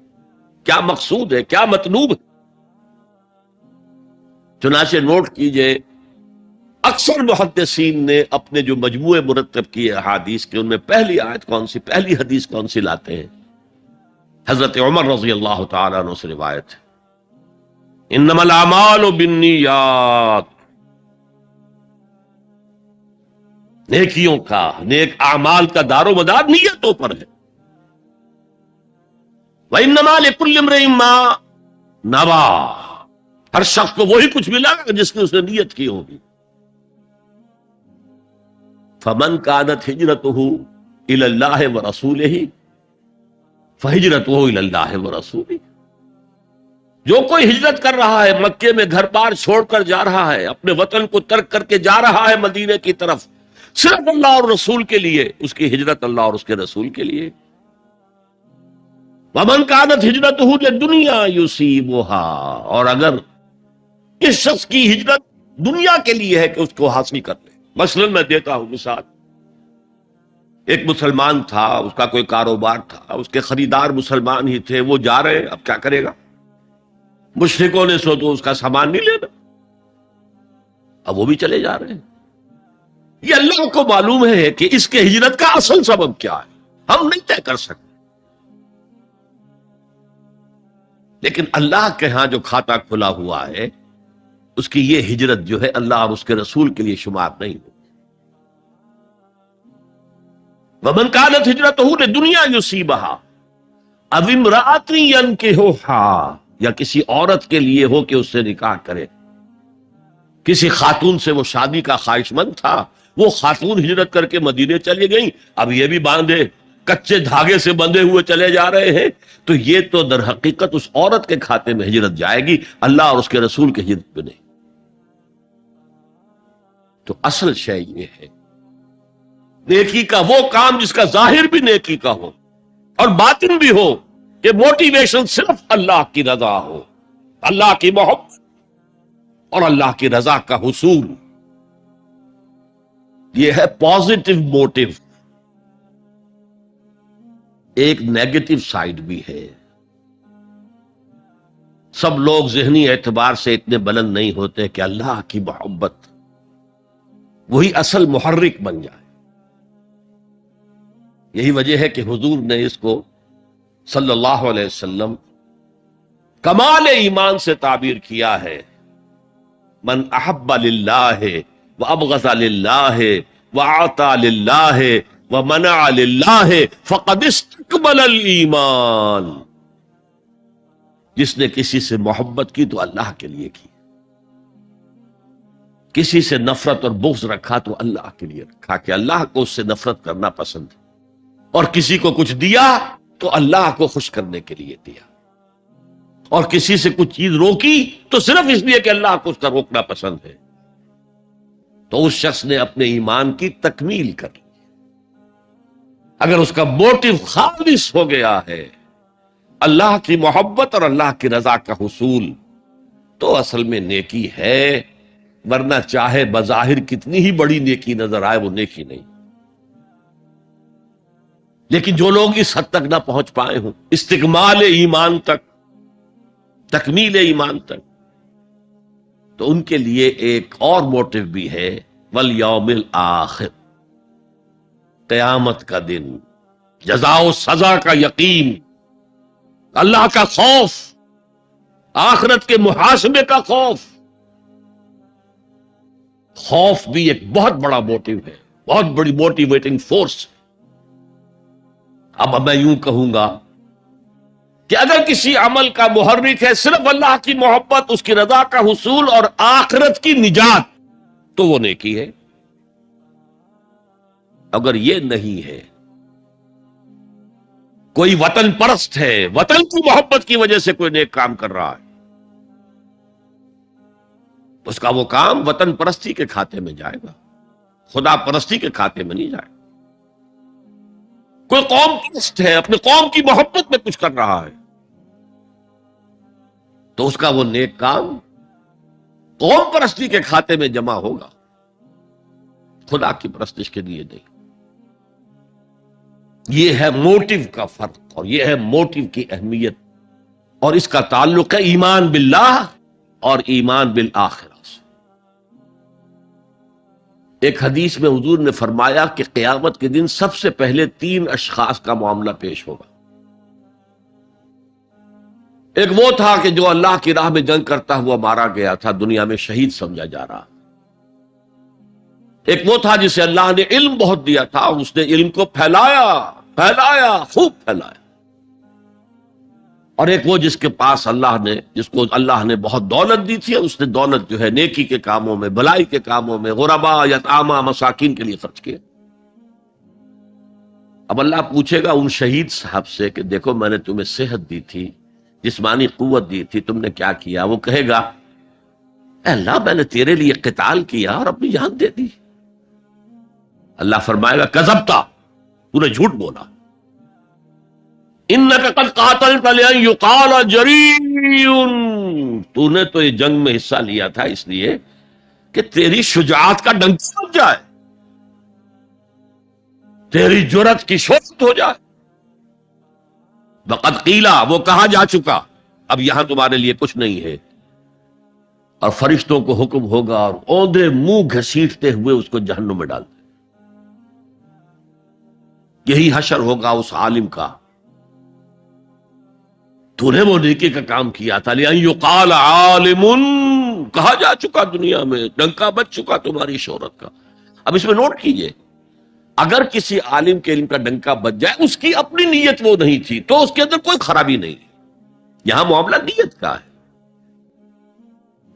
کیا مقصود ہے، کیا مطلوب ہے؟ چنانچہ نوٹ کیجئے، اکثر محدثین نے اپنے جو مجموعے مرتب کیے احادیث کے، ان میں پہلی آیت کون سی، پہلی حدیث کون سی لاتے ہیں؟ حضرت عمر رضی اللہ تعالیٰ عنہ سے روایت ہے، انما الاعمال بالنیات، نیکیوں کا، نیک اعمال کا دار و مدار نیتوں پر ہے۔ وانما لکل امرئ ما نویٰ، ہر شخص کو وہی کچھ ملا گا جس کی اس نے نیت کی ہوگی۔ فمن كانت ہجرتہ الی اللہ ورسولہ فہجرتہ الی اللہ ورسولہ، جو کوئی ہجرت کر رہا ہے، مکے میں گھر بار چھوڑ کر جا رہا ہے، اپنے وطن کو ترک کر کے جا رہا ہے مدینے کی طرف، صرف اللہ اور رسول کے لیے، اس کی ہجرت اللہ اور اس کے رسول کے لیے۔ ومن كانت ہجرتہ للدنیا یصیبها، اور اگر اس شخص کی ہجرت دنیا کے لیے ہے کہ اس کو حاصل کر لے، مثلا میں دیتا ہوں مثال، ایک مسلمان تھا، اس کا کوئی کاروبار تھا، اس کے خریدار مسلمان ہی تھے، وہ جا رہے، اب کیا کرے گا؟ مشرکوں نے سو تو اس کا سامان نہیں لینا، اب وہ بھی چلے جا رہے ہیں۔ یہ اللہ کو معلوم ہے کہ اس کے ہجرت کا اصل سبب کیا ہے، ہم نہیں طے کر سکتے، لیکن اللہ کے ہاں جو کھاتا کھلا ہوا ہے، اس کی یہ ہجرت جو ہے اللہ اور اس کے رسول کے لیے شمار نہیں ہو۔ وَمَنْ كَانَتْ هِجْرَتُهُ لِلدُّنْيَا يُصِيبُهَا أَوْ امْرَأَةٍ يَنكِحُهَا، یا کسی عورت کے لیے ہو کہ اس سے نکاح کرے، کسی خاتون سے وہ شادی کا خواہشمند تھا، وہ خاتون ہجرت کر کے مدینے چلی گئیں، اب یہ بھی باندھے کچے دھاگے سے بندھے ہوئے چلے جا رہے ہیں، تو یہ تو در حقیقت اس عورت کے کھاتے میں ہجرت جائے گی، اللہ اور اس کے رسول کے ہجرت میں نہیں۔ تو اصل شے یہ ہے، نیکی کا وہ کام جس کا ظاہر بھی نیکی کا ہو اور باطن بھی ہو، کہ موٹیویشن صرف اللہ کی رضا ہو، اللہ کی محبت اور اللہ کی رضا کا حصول، یہ ہے پازیٹو موٹیو۔ ایک نیگیٹو سائیڈ بھی ہے، سب لوگ ذہنی اعتبار سے اتنے بلند نہیں ہوتے کہ اللہ کی محبت وہی اصل محرک بن جائے۔ یہی وجہ ہے کہ حضور نے اس کو صلی اللہ علیہ وسلم کمال ایمان سے تعبیر کیا ہے، من احب للہ وابغض للہ واعطى للہ ومنع للہ فقد استکمل الایمان، جس نے کسی سے محبت کی تو اللہ کے لیے کی، کسی سے نفرت اور بغض رکھا تو اللہ کے لیے رکھا، کہ اللہ کو اس سے نفرت کرنا پسند ہے، اور کسی کو کچھ دیا تو اللہ کو خوش کرنے کے لیے دیا، اور کسی سے کچھ چیز روکی تو صرف اس لیے کہ اللہ کو اس کا روکنا پسند ہے، تو اس شخص نے اپنے ایمان کی تکمیل کر لی۔ اگر اس کا موٹیو خالص ہو گیا ہے اللہ کی محبت اور اللہ کی رضا کا حصول، تو اصل میں نیکی ہے، ورنہ چاہے بظاہر کتنی ہی بڑی نیکی نظر آئے وہ نیکی نہیں۔ لیکن جو لوگ اس حد تک نہ پہنچ پائے ہوں، استکمال ایمان تک، تکمیل ایمان تک، تو ان کے لیے ایک اور موٹیو بھی ہے، والیوم الآخر، قیامت کا دن، جزا و سزا کا یقین، اللہ کا خوف، آخرت کے محاسبے کا خوف۔ خوف بھی ایک بہت بڑا موٹیو ہے، بہت بڑی موٹیویٹنگ فورس۔ اب میں یوں کہوں گا کہ اگر کسی عمل کا محرک ہے صرف اللہ کی محبت، اس کی رضا کا حصول اور آخرت کی نجات، تو وہ نیکی ہے۔ اگر یہ نہیں ہے، کوئی وطن پرست ہے، وطن کی محبت کی وجہ سے کوئی نیک کام کر رہا ہے، اس کا وہ کام وطن پرستی کے کھاتے میں جائے گا، خدا پرستی کے کھاتے میں نہیں جائے گا۔ کوئی قوم پرست ہے، اپنے قوم کی محبت میں کچھ کر رہا ہے، تو اس کا وہ نیک کام قوم پرستی کے کھاتے میں جمع ہوگا، خدا کی پرستش کے لیے نہیں۔ یہ ہے موٹیو کا فرق، اور یہ ہے موٹیو کی اہمیت، اور اس کا تعلق ہے ایمان باللہ اور ایمان بالآخرہ سے۔ ایک حدیث میں حضور نے فرمایا کہ قیامت کے دن سب سے پہلے 3 اشخاص کا معاملہ پیش ہوگا۔ ایک وہ تھا کہ جو اللہ کی راہ میں جنگ کرتا ہوا مارا گیا تھا، دنیا میں شہید سمجھا جا رہا۔ ایک وہ تھا جسے اللہ نے علم بہت دیا تھا، اور اس نے علم کو پھیلایا، خوب پھیلایا۔ اور ایک وہ جس کے پاس جس کو اللہ نے بہت دولت دی تھی، اور اس نے دولت جو ہے نیکی کے کاموں میں، بھلائی کے کاموں میں، غربا، یتاما، مساکین کے لیے خرچ کیا۔ اب اللہ پوچھے گا ان شہید صاحب سے کہ دیکھو میں نے تمہیں صحت دی تھی، جسمانی قوت دی تھی، تم نے کیا کیا؟ وہ کہے گا اے اللہ میں نے تیرے لیے قتال کیا اور اپنی جان دے دی۔ اللہ فرمائے گا کذبتا، تو نے جھوٹ بولا، انک قد قاتلت لأن یقال جریء، تو نے تو یہ جنگ میں حصہ لیا تھا اس لیے کہ تیری شجاعت کا ڈنکا بج جائے، تیری جرأت کی شوقت ہو جائے۔ وقد قیلا، وہ کہا جا چکا، اب یہاں تمہارے لیے کچھ نہیں ہے۔ اور فرشتوں کو حکم ہوگا اور اوندے منہ گھسیٹتے ہوئے اس کو جہنم میں ڈال دیں۔ یہی حشر ہوگا اس عالم کا، تو نے وہ نیکی کا کام کیا تھا، لأن یقال عالم، کہا جا چکا، دنیا میں ڈنکا بج چکا تمہاری شہرت کا۔ اب اس میں نوٹ کیجئے، اگر کسی عالم کے علم کا ڈنکا بج جائے، اس کی اپنی نیت وہ نہیں تھی تو اس کے اندر کوئی خرابی نہیں۔ یہاں معاملہ نیت کا ہے۔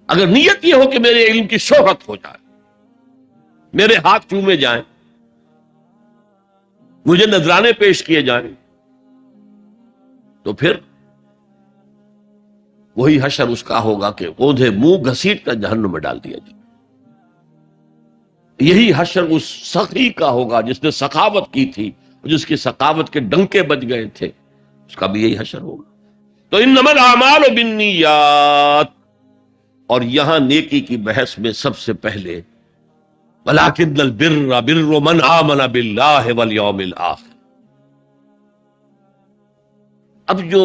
اگر نیت یہ ہو کہ میرے علم کی شہرت ہو جائے، میرے ہاتھ چومے جائیں، مجھے نذرانے پیش کیے جائیں، تو پھر وہی حشر اس کا ہوگا کہ اوندھے منہ گھسیٹ کر جہنم میں ڈال دیا جائے۔ یہی حشر اس سخی کا ہوگا جس نے سخاوت کی تھی، جس کی سخاوت کے ڈنکے بج گئے تھے، اس کا بھی یہی حشر ہوگا۔ تو انما الاعمال بالنیات، اور یہاں نیکی کی بحث میں سب سے پہلے ولکن البر بر من آمن باللہ والیوم الآخر۔ اب جو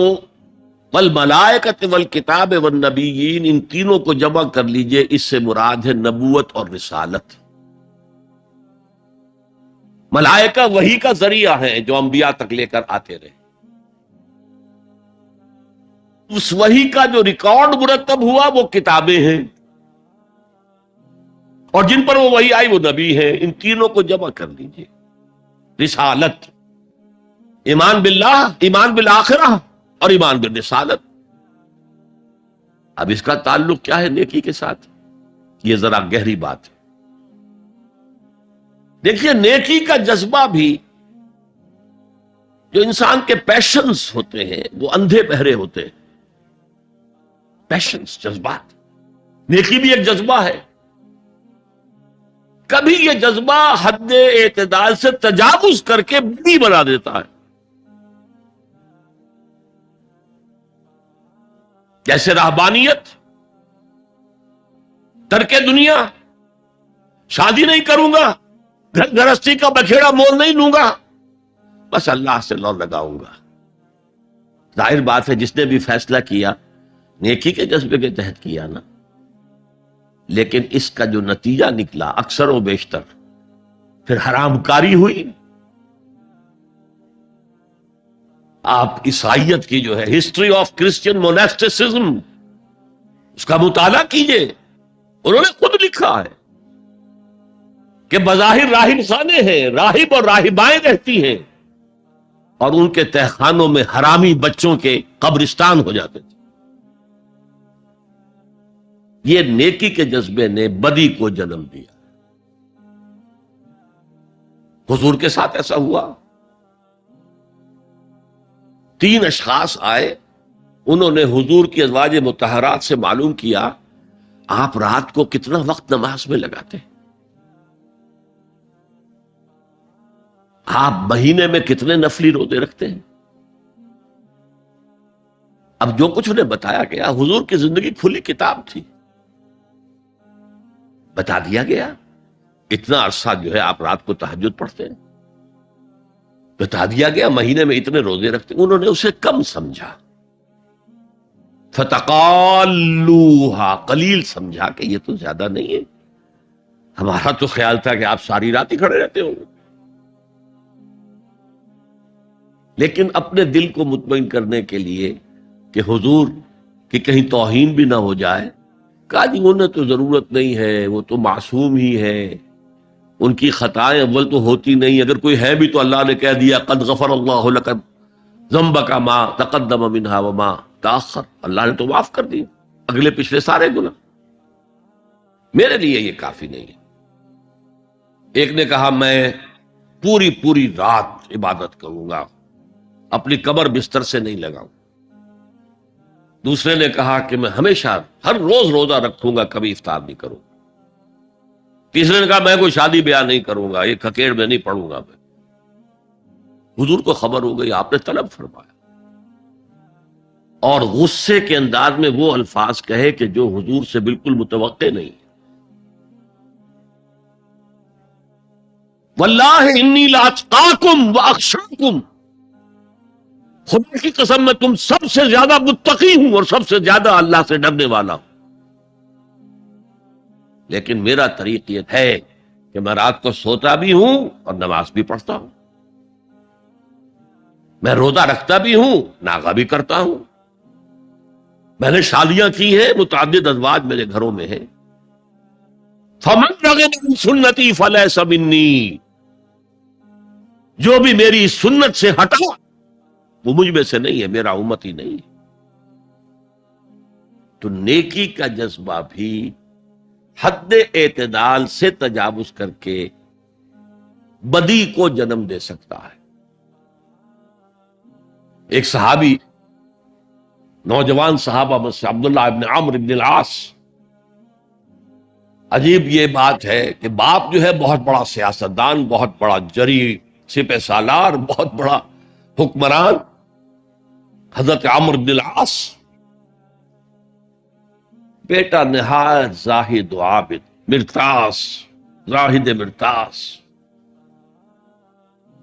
والملائکۃ والکتاب والنبیین، ان تینوں کو جمع کر لیجئے، اس سے مراد ہے نبوت اور رسالت۔ ملائکہ وحی کا ذریعہ ہیں جو انبیاء تک لے کر آتے رہے، اس وحی کا جو ریکارڈ مرتب ہوا وہ کتابیں ہیں، اور جن پر وہ وحی آئی وہ نبی ہیں۔ ان تینوں کو جمع کر لیجئے، رسالت، ایمان باللہ، ایمان بالآخرہ، اور ایمان بالرسالت۔ اب اس کا تعلق کیا ہے نیکی کے ساتھ؟ یہ ذرا گہری بات ہے۔ دیکھیے نیکی کا جذبہ بھی، جو انسان کے پیشنز ہوتے ہیں وہ اندھے بہرے ہوتے ہیں۔ پیشنز، جذبات، نیکی بھی ایک جذبہ ہے۔ کبھی یہ جذبہ حد اعتدال سے تجاوز کر کے بری بنا دیتا ہے، جیسے رہبانیت، ترک دنیا، شادی نہیں کروں گا، گھر گرہستی کا بکھیڑا مول نہیں لوں گا، بس اللہ سے لو لگاؤں گا۔ ظاہر بات ہے جس نے بھی فیصلہ کیا نیکی کے جذبے کے تحت کیا نا، لیکن اس کا جو نتیجہ نکلا اکثر و بیشتر پھر حرام کاری ہوئی، آپ عیسائیت کی جو ہے ہسٹری آف کرسچین موناسٹسزم اس کا مطالعہ کیجئے. انہوں نے خود لکھا ہے کہ بظاہر راہب خانے ہیں، راہب اور راہبائیں رہتی ہیں، اور ان کے تہخانوں میں حرامی بچوں کے قبرستان ہو جاتے تھے. یہ نیکی کے جذبے نے بدی کو جنم دیا. حضور کے ساتھ ایسا ہوا. 3 اشخاص آئے، انہوں نے حضور کی ازواج مطہرات سے معلوم کیا آپ رات کو کتنا وقت نماز میں لگاتے ہیں، آپ مہینے میں کتنے نفلی روزے رکھتے ہیں. اب جو کچھ انہیں بتایا گیا، حضور کی زندگی کھلی کتاب تھی، بتا دیا گیا اتنا عرصہ جو ہے آپ رات کو تہجد پڑھتے ہیں، بتا دیا گیا مہینے میں اتنے روزے رکھتے ہیں. انہوں نے اسے کم سمجھا، فتقالوہا، قلیل سمجھا کہ یہ تو زیادہ نہیں ہے، ہمارا تو خیال تھا کہ آپ ساری رات ہی کھڑے رہتے ہوں گے. لیکن اپنے دل کو مطمئن کرنے کے لیے کہ حضور کی کہیں توہین بھی نہ ہو جائے، کہا جی انہیں تو ضرورت نہیں ہے، وہ تو معصوم ہی ہے، ان کی خطائیں اول تو ہوتی نہیں، اگر کوئی ہے بھی تو اللہ نے کہہ دیا قد غفر اللہ لک ذنبک ما تقدم منها وما تاخر، اللہ نے تو معاف کر دی اگلے پچھلے سارے گناہ، میرے لیے یہ کافی نہیں ہے. ایک نے کہا میں پوری رات عبادت کروں گا، اپنی قبر بستر سے نہیں لگاؤں. دوسرے نے کہا کہ میں ہمیشہ ہر روز روزہ رکھوں گا، کبھی افطار نہیں کروں. تیسرے نے کہا میں کوئی شادی بیاہ نہیں کروں گا، یہ کھکیڑ میں نہیں پڑھوں گا. میں حضور کو خبر ہو گئی، آپ نے طلب فرمایا اور غصے کے انداز میں وہ الفاظ کہے کہ جو حضور سے بالکل متوقع نہیں. واللہ انی لاتقاکم واخشاکم، خدا کی قسم میں تم سب سے زیادہ متقی ہوں اور سب سے زیادہ اللہ سے ڈرنے والا ہوں. لیکن میرا طریق یہ ہے کہ میں رات کو سوتا بھی ہوں اور نماز بھی پڑھتا ہوں، میں روزہ رکھتا بھی ہوں، ناغہ بھی کرتا ہوں، میں نے شادیاں کی ہیں، متعدد ازواج میرے گھروں میں ہیں. فمن رغب عن سنتی فلیس منی، جو بھی میری سنت سے ہٹا وہ مجھ میں سے نہیں ہے، میرا امت ہی نہیں. تو نیکی کا جذبہ بھی حد اعتدال سے تجاوز کر کے بدی کو جنم دے سکتا ہے. ایک صحابی، نوجوان صحابہ میں سے عبداللہ ابن عمرو ابن العاص، عجیب یہ بات ہے کہ باپ جو ہے بہت بڑا سیاستدان، بہت بڑا جری سپہ سالار، بہت بڑا حکمران، حضرت عمرو بن العاص، بیٹا نہایت زاہد و عابد، مرتاس، زاہد مرتاس،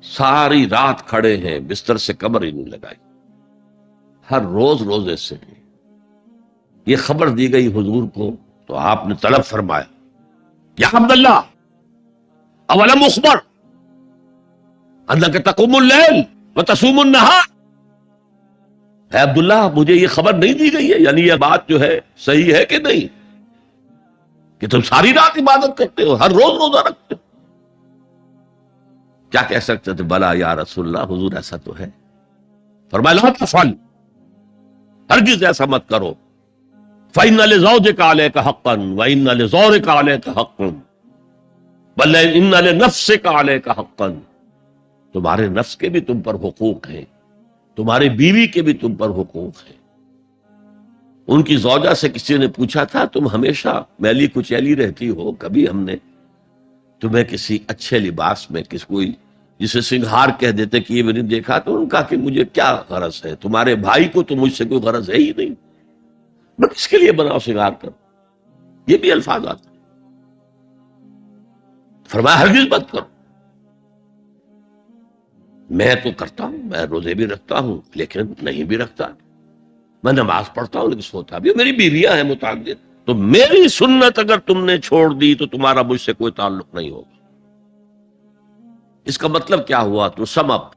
ساری رات کھڑے ہیں، بستر سے کمر ہی نہیں لگائی، ہر روز روزے سے. یہ خبر دی گئی حضور کو تو آپ نے طلب فرمایا یا عبداللہ اولم اخبر انک تقوم اللیل وتصوم النہار، اے عبداللہ مجھے یہ خبر نہیں دی گئی ہے، یعنی یہ بات جو ہے صحیح ہے کہ نہیں کہ تم ساری رات عبادت کرتے ہو، ہر روز روزہ رکھتے ہو؟ کیا کہہ سکتے تھے؟ بلا یا رسول اللہ، حضور ایسا تو ہے. فرمایا لا تفعل، ہرگز ایسا مت کرو. فإن لزوجك عليك حقا وإن لزورك عليك حقا بل إن لنفسك عليك حقا، تمہارے نفس کے بھی تم پر حقوق ہیں، تمہاری بیوی کے بھی تم پر حقوق ہیں. ان کی زوجہ سے کسی نے پوچھا تھا تم ہمیشہ میلی کچیلی رہتی ہو، کبھی ہم نے تمہیں کسی اچھے لباس میں، کس کوئی جسے سنگھار کہہ دیتے کہ یہ میں نے دیکھا؟ تو ان کا کہ مجھے کیا غرض ہے، تمہارے بھائی کو تو مجھ سے کوئی غرض ہے ہی نہیں، میں کس کے لیے بناؤ سنگھار کروں؟ یہ بھی الفاظ آتے ہیں. فرمایا ہرگز مت کرو. میں تو کرتا ہوں، میں روزے بھی رکھتا ہوں لیکن نہیں بھی رکھتا، میں نماز پڑھتا ہوں لیکن سوتا بھی ہوں، میری بیویاں ہیں متعدد، تو میری سنت اگر تم نے چھوڑ دی تو تمہارا مجھ سے کوئی تعلق نہیں ہوگا. اس کا مطلب کیا ہوا؟ تو سم اپ،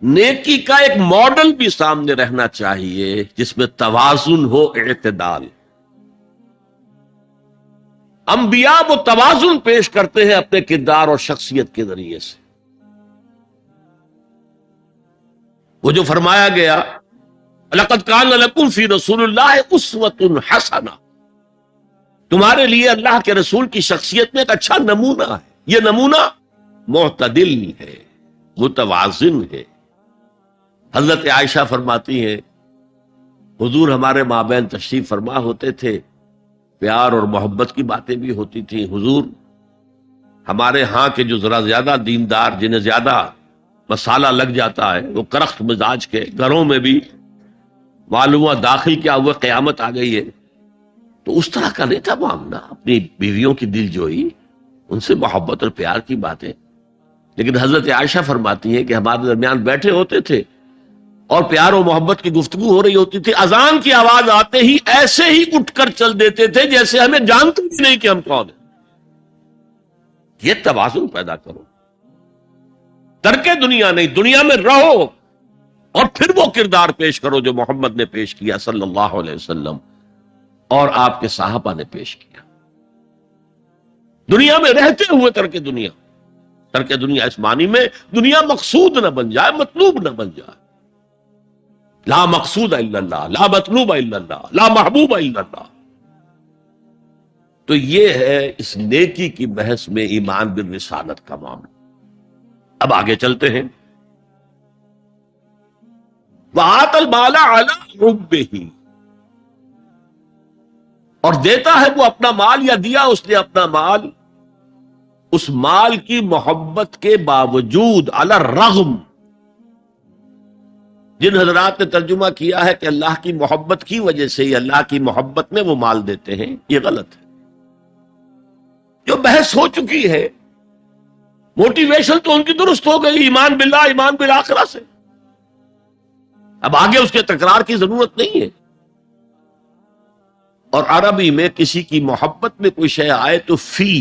نیکی کا ایک ماڈل بھی سامنے رہنا چاہیے جس میں توازن ہو، اعتدال۔ انبیاء وہ توازن پیش کرتے ہیں اپنے کردار اور شخصیت کے ذریعے سے۔ وہ جو فرمایا گیا لَقَدْ كَانَ لَكُمْ فِي رَسُولِ اللَّهِ أُسْوَةٌ حَسَنَةٌ، تمہارے لیے اللہ کے رسول کی شخصیت میں ایک اچھا نمونہ ہے۔ یہ نمونہ معتدل ہے، متوازن ہے۔ حضرت عائشہ فرماتی ہیں حضور ہمارے مابین تشریف فرما ہوتے تھے، پیار اور محبت کی باتیں بھی ہوتی تھیں۔ حضور ہمارے ہاں کے جو ذرا زیادہ دیندار، جنہیں زیادہ مسالہ لگ جاتا ہے، وہ کرخت مزاج کے گھروں میں بھی معلوم ہوا داخل کیا ہوا قیامت آ گئی ہے، تو اس طرح کا نہیں تھا معاملہ، اپنی بیویوں کی دل جوئی، ان سے محبت اور پیار کی باتیں۔ لیکن حضرت عائشہ فرماتی ہیں کہ ہمارے درمیان بیٹھے ہوتے تھے اور پیار و محبت کی گفتگو ہو رہی ہوتی تھی، اذان کی آواز آتے ہی ایسے ہی اٹھ کر چل دیتے تھے جیسے ہمیں جانتے بھی نہیں کہ ہم کون ہیں۔ یہ توازن پیدا کرو، ترک دنیا نہیں، دنیا میں رہو اور پھر وہ کردار پیش کرو جو محمد نے پیش کیا صلی اللہ علیہ وسلم اور آپ کے صحابہ نے پیش کیا۔ دنیا میں رہتے ہوئے ترک دنیا، ترک دنیا اس معنی میں دنیا مقصود نہ بن جائے، مطلوب نہ بن جائے۔ لا مقصود الا اللہ، لا مطلوب الا اللہ، لا محبوب الا اللہ۔ تو یہ ہے اس نیکی کی بحث میں ایمان بالرسالت کا معاملہ۔ اب آگے چلتے ہیں۔ وَآتَى الْمَالَ عَلَىٰ حُبِّهِ، اور دیتا ہے وہ اپنا مال، یا دیا اس نے اپنا مال اس مال کی محبت کے باوجود، علی الرغم۔ جن حضرات نے ترجمہ کیا ہے کہ اللہ کی محبت کی وجہ سے ہی، اللہ کی محبت میں وہ مال دیتے ہیں، یہ غلط ہے۔ جو بحث ہو چکی ہے، موٹیویشن تو ان کی درست ہو گئی، ایمان باللہ، ایمان بالآخرہ سے، اب آگے اس کے تکرار کی ضرورت نہیں ہے۔ اور عربی میں کسی کی محبت میں کوئی شے آئے تو فی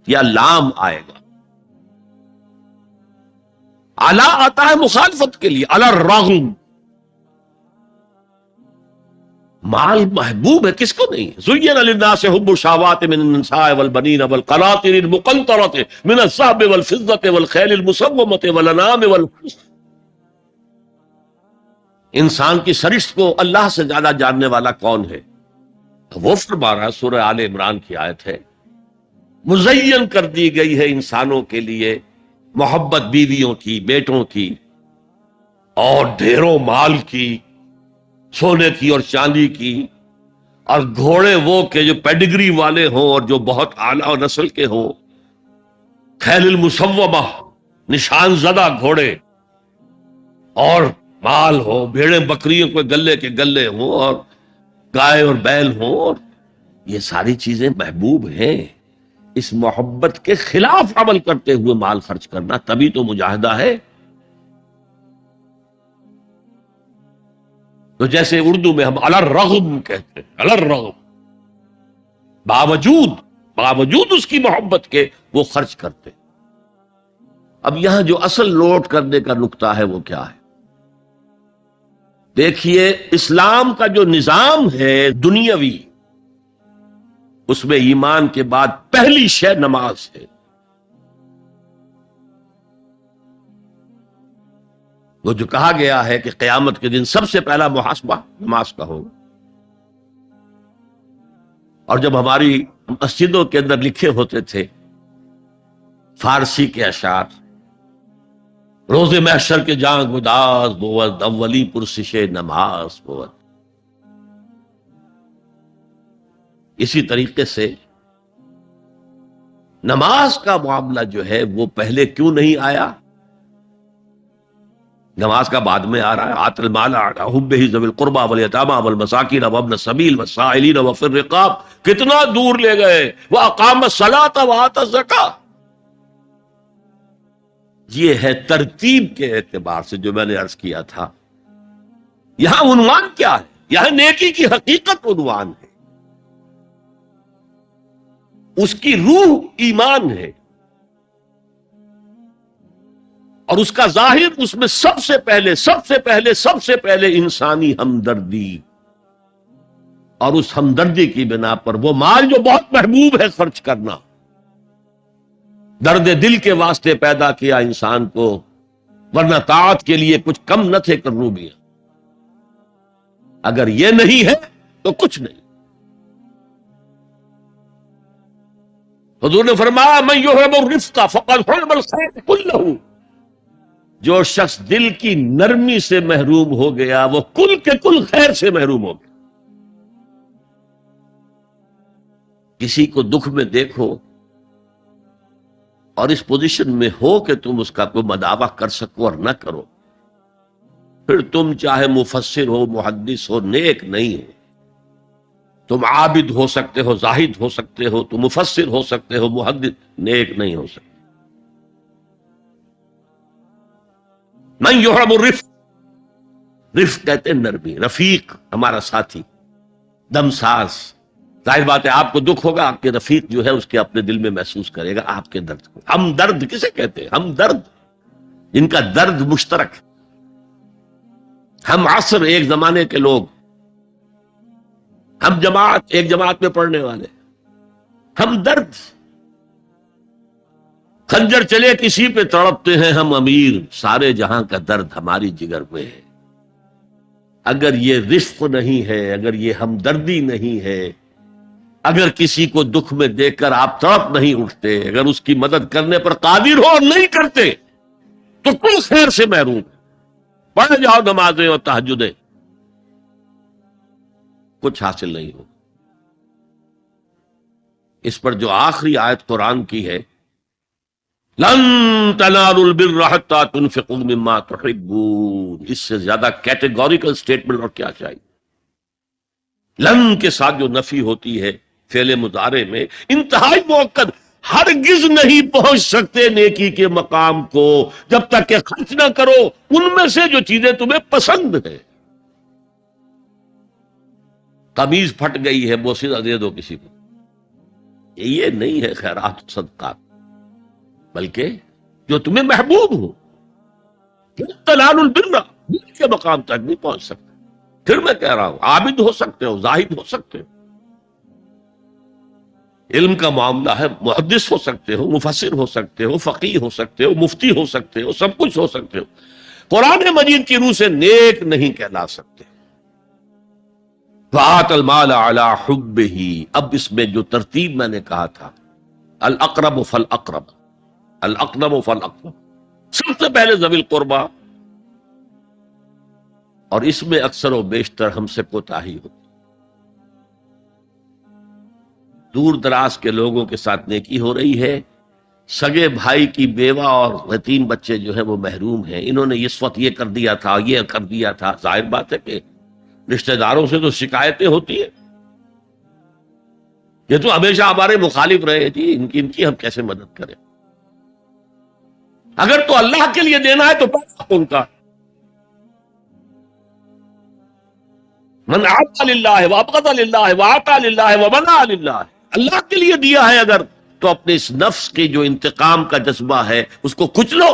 یا لام آئے گا۔ علی آتا ہے مخالفت کے لیے، علی الرغم۔ مال محبوب ہے، کس کو نہیں؟ زین للناس حب الشہوات من النساء والبنین والقناطر المقنطرۃ من الذهب والفضة والخیل المسومۃ والانعام والحرث۔ انسان کی سرشت کو اللہ سے زیادہ جاننے والا کون ہے؟ وہ فرما رہا ہے، سورہ آل عمران کی آیت ہے، مزین کر دی گئی ہے انسانوں کے لیے محبت بیویوں کی، بیٹوں کی، اور ڈھیروں مال کی، سونے کی اور چاندی کی، اور گھوڑے وہ کہ جو پیڈگری والے ہوں اور جو بہت اعلیٰ نسل کے ہوں، خیل المسومہ، نشان زدہ گھوڑے، اور مال ہو، بھیڑیں بکریوں کے گلے ہوں، اور گائے اور بیل ہوں، اور یہ ساری چیزیں محبوب ہیں۔ اس محبت کے خلاف عمل کرتے ہوئے مال خرچ کرنا تبھی تو مجاہدہ ہے۔ تو جیسے اردو میں ہم علی الرغم کہتے ہیں، علی الرغم، باوجود اس کی محبت کے وہ خرچ کرتے۔ اب یہاں جو اصل نوٹ کرنے کا نقطہ ہے وہ کیا ہے؟ دیکھیے، اسلام کا جو نظام ہے دنیاوی، اس میں ایمان کے بعد پہلی شے نماز ہے۔ وہ جو کہا گیا ہے کہ قیامت کے دن سب سے پہلا محاسبہ نماز کا ہوگا، اور جب ہماری مسجدوں کے اندر لکھے ہوتے تھے فارسی کے اشعار، روز محشر کے جانگ اداس بود، اولی پرسش نماز بود۔ اسی طریقے سے نماز کا معاملہ جو ہے وہ پہلے کیوں نہیں آیا؟ نماز کا بعد میں آ رہا ہے۔ آت المال علی حبہ ذوی القربى والیتامى والمساکین وابن السبیل والسائلین وفی الرقاب، کتنا دور لے گئے، واقام الصلاۃ وآتى الزکاۃ۔ یہ ہے ترتیب کے اعتبار سے جو میں نے عرض کیا تھا۔ یہاں عنوان کیا ہے؟ یہاں نیکی کی حقیقت عنوان ہے، اس کی روح ایمان ہے۔ اور اس کا ظاہر اس میں سب سے پہلے انسانی ہمدردی، اور اس ہمدردی کی بنا پر وہ مال جو بہت محبوب ہے خرچ کرنا، درد دل کے واسطے پیدا کیا انسان کو، ورنہ طاعت کے لیے کچھ کم نہ تھے کروبیاں۔ اگر یہ نہیں ہے تو کچھ نہیں۔ حضور نے فرمایا من یحرم الرفق فقد حرم الخیر کلہ، جو شخص دل کی نرمی سے محروم ہو گیا وہ کل کے کل خیر سے محروم ہو گیا۔ کسی کو دکھ میں دیکھو اور اس پوزیشن میں ہو کہ تم اس کا کوئی مداوع کر سکو اور نہ کرو، پھر تم چاہے مفسر ہو، محدث ہو، نیک نہیں ہو۔ تم عابد ہو سکتے ہو، زاہد ہو سکتے ہو، تم مفسر ہو سکتے ہو، محدث، نیک نہیں ہو سکتے۔ من یحرم الرفق، رفق کہتے ہیں نرمی، رفیق ہمارا ساتھی، دمساز۔ ظاہر بات ہے آپ کو دکھ ہوگا، آپ کے رفیق جو ہے اس کے اپنے دل میں محسوس کرے گا آپ کے درد کو۔ ہم درد کسے کہتے ہیں؟ ہم درد، جن کا درد مشترک ہے۔ ہم عصر، ایک زمانے کے لوگ، ہم جماعت، ایک جماعت میں پڑھنے والے، ہم درد۔ خنجر چلے کسی پہ تڑپتے ہیں ہم امیر، سارے جہاں کا درد ہماری جگر میں ہے۔ اگر یہ رفق نہیں ہے، اگر یہ ہمدردی نہیں ہے، اگر کسی کو دکھ میں دیکھ کر آپ تڑپ نہیں اٹھتے، اگر اس کی مدد کرنے پر قادر ہو اور نہیں کرتے تو کل خیر سے محروم۔ پڑھ جاؤ نمازیں اور تہجدیں، کچھ حاصل نہیں ہو۔ اس پر جو آخری آیت قرآن کی ہے، لن تنالوا البر حتى تنفقوا مما تحبون، اس سے زیادہ کیٹیگوریکل سٹیٹمنٹ اور کیا چاہیے؟ لن کے ساتھ جو نفی ہوتی ہے فعل مضارع میں، انتہائی مؤکد، ہرگز نہیں پہنچ سکتے نیکی کے مقام کو جب تک کہ خرچ نہ کرو ان میں سے جو چیزیں تمہیں پسند ہیں۔ قمیض پھٹ گئی ہے، بوسیدہ دے دو کسی کو، یہ نہیں ہے خیرات صدقات، بلکہ جو تمہیں محبوب ہو۔ تنالوا البر، بر کے مقام تک نہیں پہنچ سکتے۔ پھر میں کہہ رہا ہوں، عابد ہو سکتے ہو، زاہد ہو سکتے ہو، علم کا معاملہ ہے، محدث ہو سکتے ہو، مفسر ہو سکتے ہو، فقیہ ہو سکتے ہو، مفتی ہو سکتے ہو، سب کچھ ہو سکتے ہو، قرآن مجید کی روح سے نیک نہیں کہلا سکتے۔ وَآتَ الْمَالَ عَلَى حُبِّهِ، اب اس میں جو ترتیب میں نے کہا تھا، الاقرب فالاقرب، الاقرب فالاقرب، سب سے پہلے ذوی القربہ، اور اس میں اکثر و بیشتر ہم سے کوتاہی ہوتی، دور دراز کے لوگوں کے ساتھ نیکی ہو رہی ہے، سگے بھائی کی بیوہ اور یتیم بچے جو ہیں وہ محروم ہیں، انہوں نے اس وقت یہ کر دیا تھا، یہ کر دیا تھا۔ ظاہر بات ہے کہ رشتہ داروں سے تو شکایتیں ہوتی ہیں، یہ تو ہمیشہ ہمارے مخالف رہے، جی ان کی ہم کیسے مدد کریں؟ اگر تو اللہ کے لیے دینا ہے تو پیسہ ان کا، من اعطى للہ وابغض للہ واعطى للہ ومنع للہ، اللہ کے لیے دیا ہے اگر تو اپنے اس نفس کی جو انتقام کا جذبہ ہے اس کو کچلو،